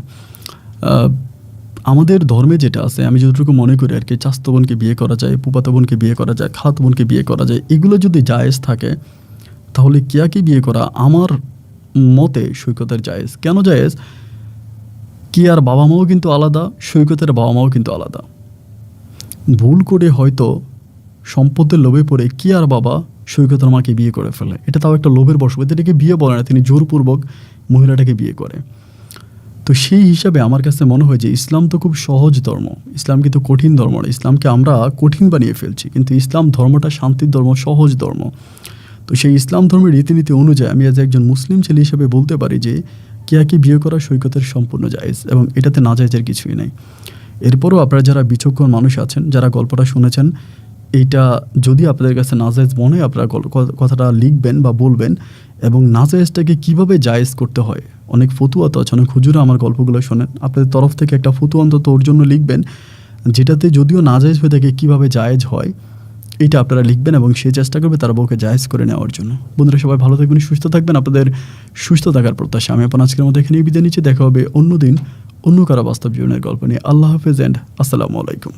আমাদের ধর্মে যেটা আছে, আমি যতটুকু মনে করি আর কি, চাস্তো বোনকে বিয়ে করা যায়, ফুফাতো বোনকে বিয়ে করা যায়, খালাতো বোনকে বিয়ে করা যায়। এগুলো যদি জায়েজ থাকে তাহলে কেয়াকে বিয়ে করা আমার মতে সৈকতের জায়েজ। কেন জায়েজ? কেয়ার বাবা মাও কিন্তু আলাদা, সৈকতের বাবা মাও কিন্তু আলাদা। ভুল করে হয়তো সম্পদের লোভে পড়ে কেয়ার বাবা সৈকতের মাকে বিয়ে করে ফেলে, এটা তাও একটা লোভের বশবর্তী, এটাকে বিয়ে বলে না, তিনি জোরপূর্বক মহিলাটাকে বিয়ে করে। তো সেই হিসাবে আমার কাছে মনে হয় যে ইসলাম তো খুব সহজ ধর্ম, ইসলাম কিন্তু কঠিন ধর্ম না। ইসলামকে আমরা কঠিন বানিয়ে ফেলছি, কিন্তু ইসলাম ধর্মটা শান্তির ধর্ম, সহজ ধর্ম। তো সেই ইসলাম ধর্মের রীতিনীতি অনুযায়ী আমি আজ একজন মুসলিম ছেলে হিসেবে বলতে পারি যে কেয়াকে বিয়ে করা সৈকতের সম্পূর্ণ জায়েজ এবং এটাতে না জায়েজের কিছুই নাই। এরপরও আপনারা যারা বিচক্ষণ মানুষ আছেন, যারা গল্পটা শুনেছেন, এইটা যদি আপনাদের কাছে নাজায়েজ মনে হয় আপনারা কথাটা লিখবেন বা বলবেন, এবং নাজায়েজটাকে কীভাবে জায়েজ করতে হয়। অনেক ফতুয়া তো আছে, অনেক হুজুরা আমার গল্পগুলো শোনেন, আপনাদের তরফ থেকে একটা ফতুয়া অন্তত ওর জন্য লিখবেন, যেটাতে যদিও নাজায়েজ হয়ে থাকে কীভাবে জায়েজ হয় এটা আপনারা লিখবেন এবং সে চেষ্টা করবে তার বউকে জায়েজ করে নেওয়ার জন্য। বন্ধুরা সবাই ভালো থাকবেন, সুস্থ থাকবেন, আপনাদের সুস্থ থাকার প্রত্যাশা। আমি আপনার আজকের মধ্যে এখানেই বিদায় নিচ্ছি। দেখা হবে অন্য দিন অন্য কারো বাস্তব জীবনের গল্প নিয়ে। আল্লাহ হাফেজ এন্ড আসসালামু আলাইকুম।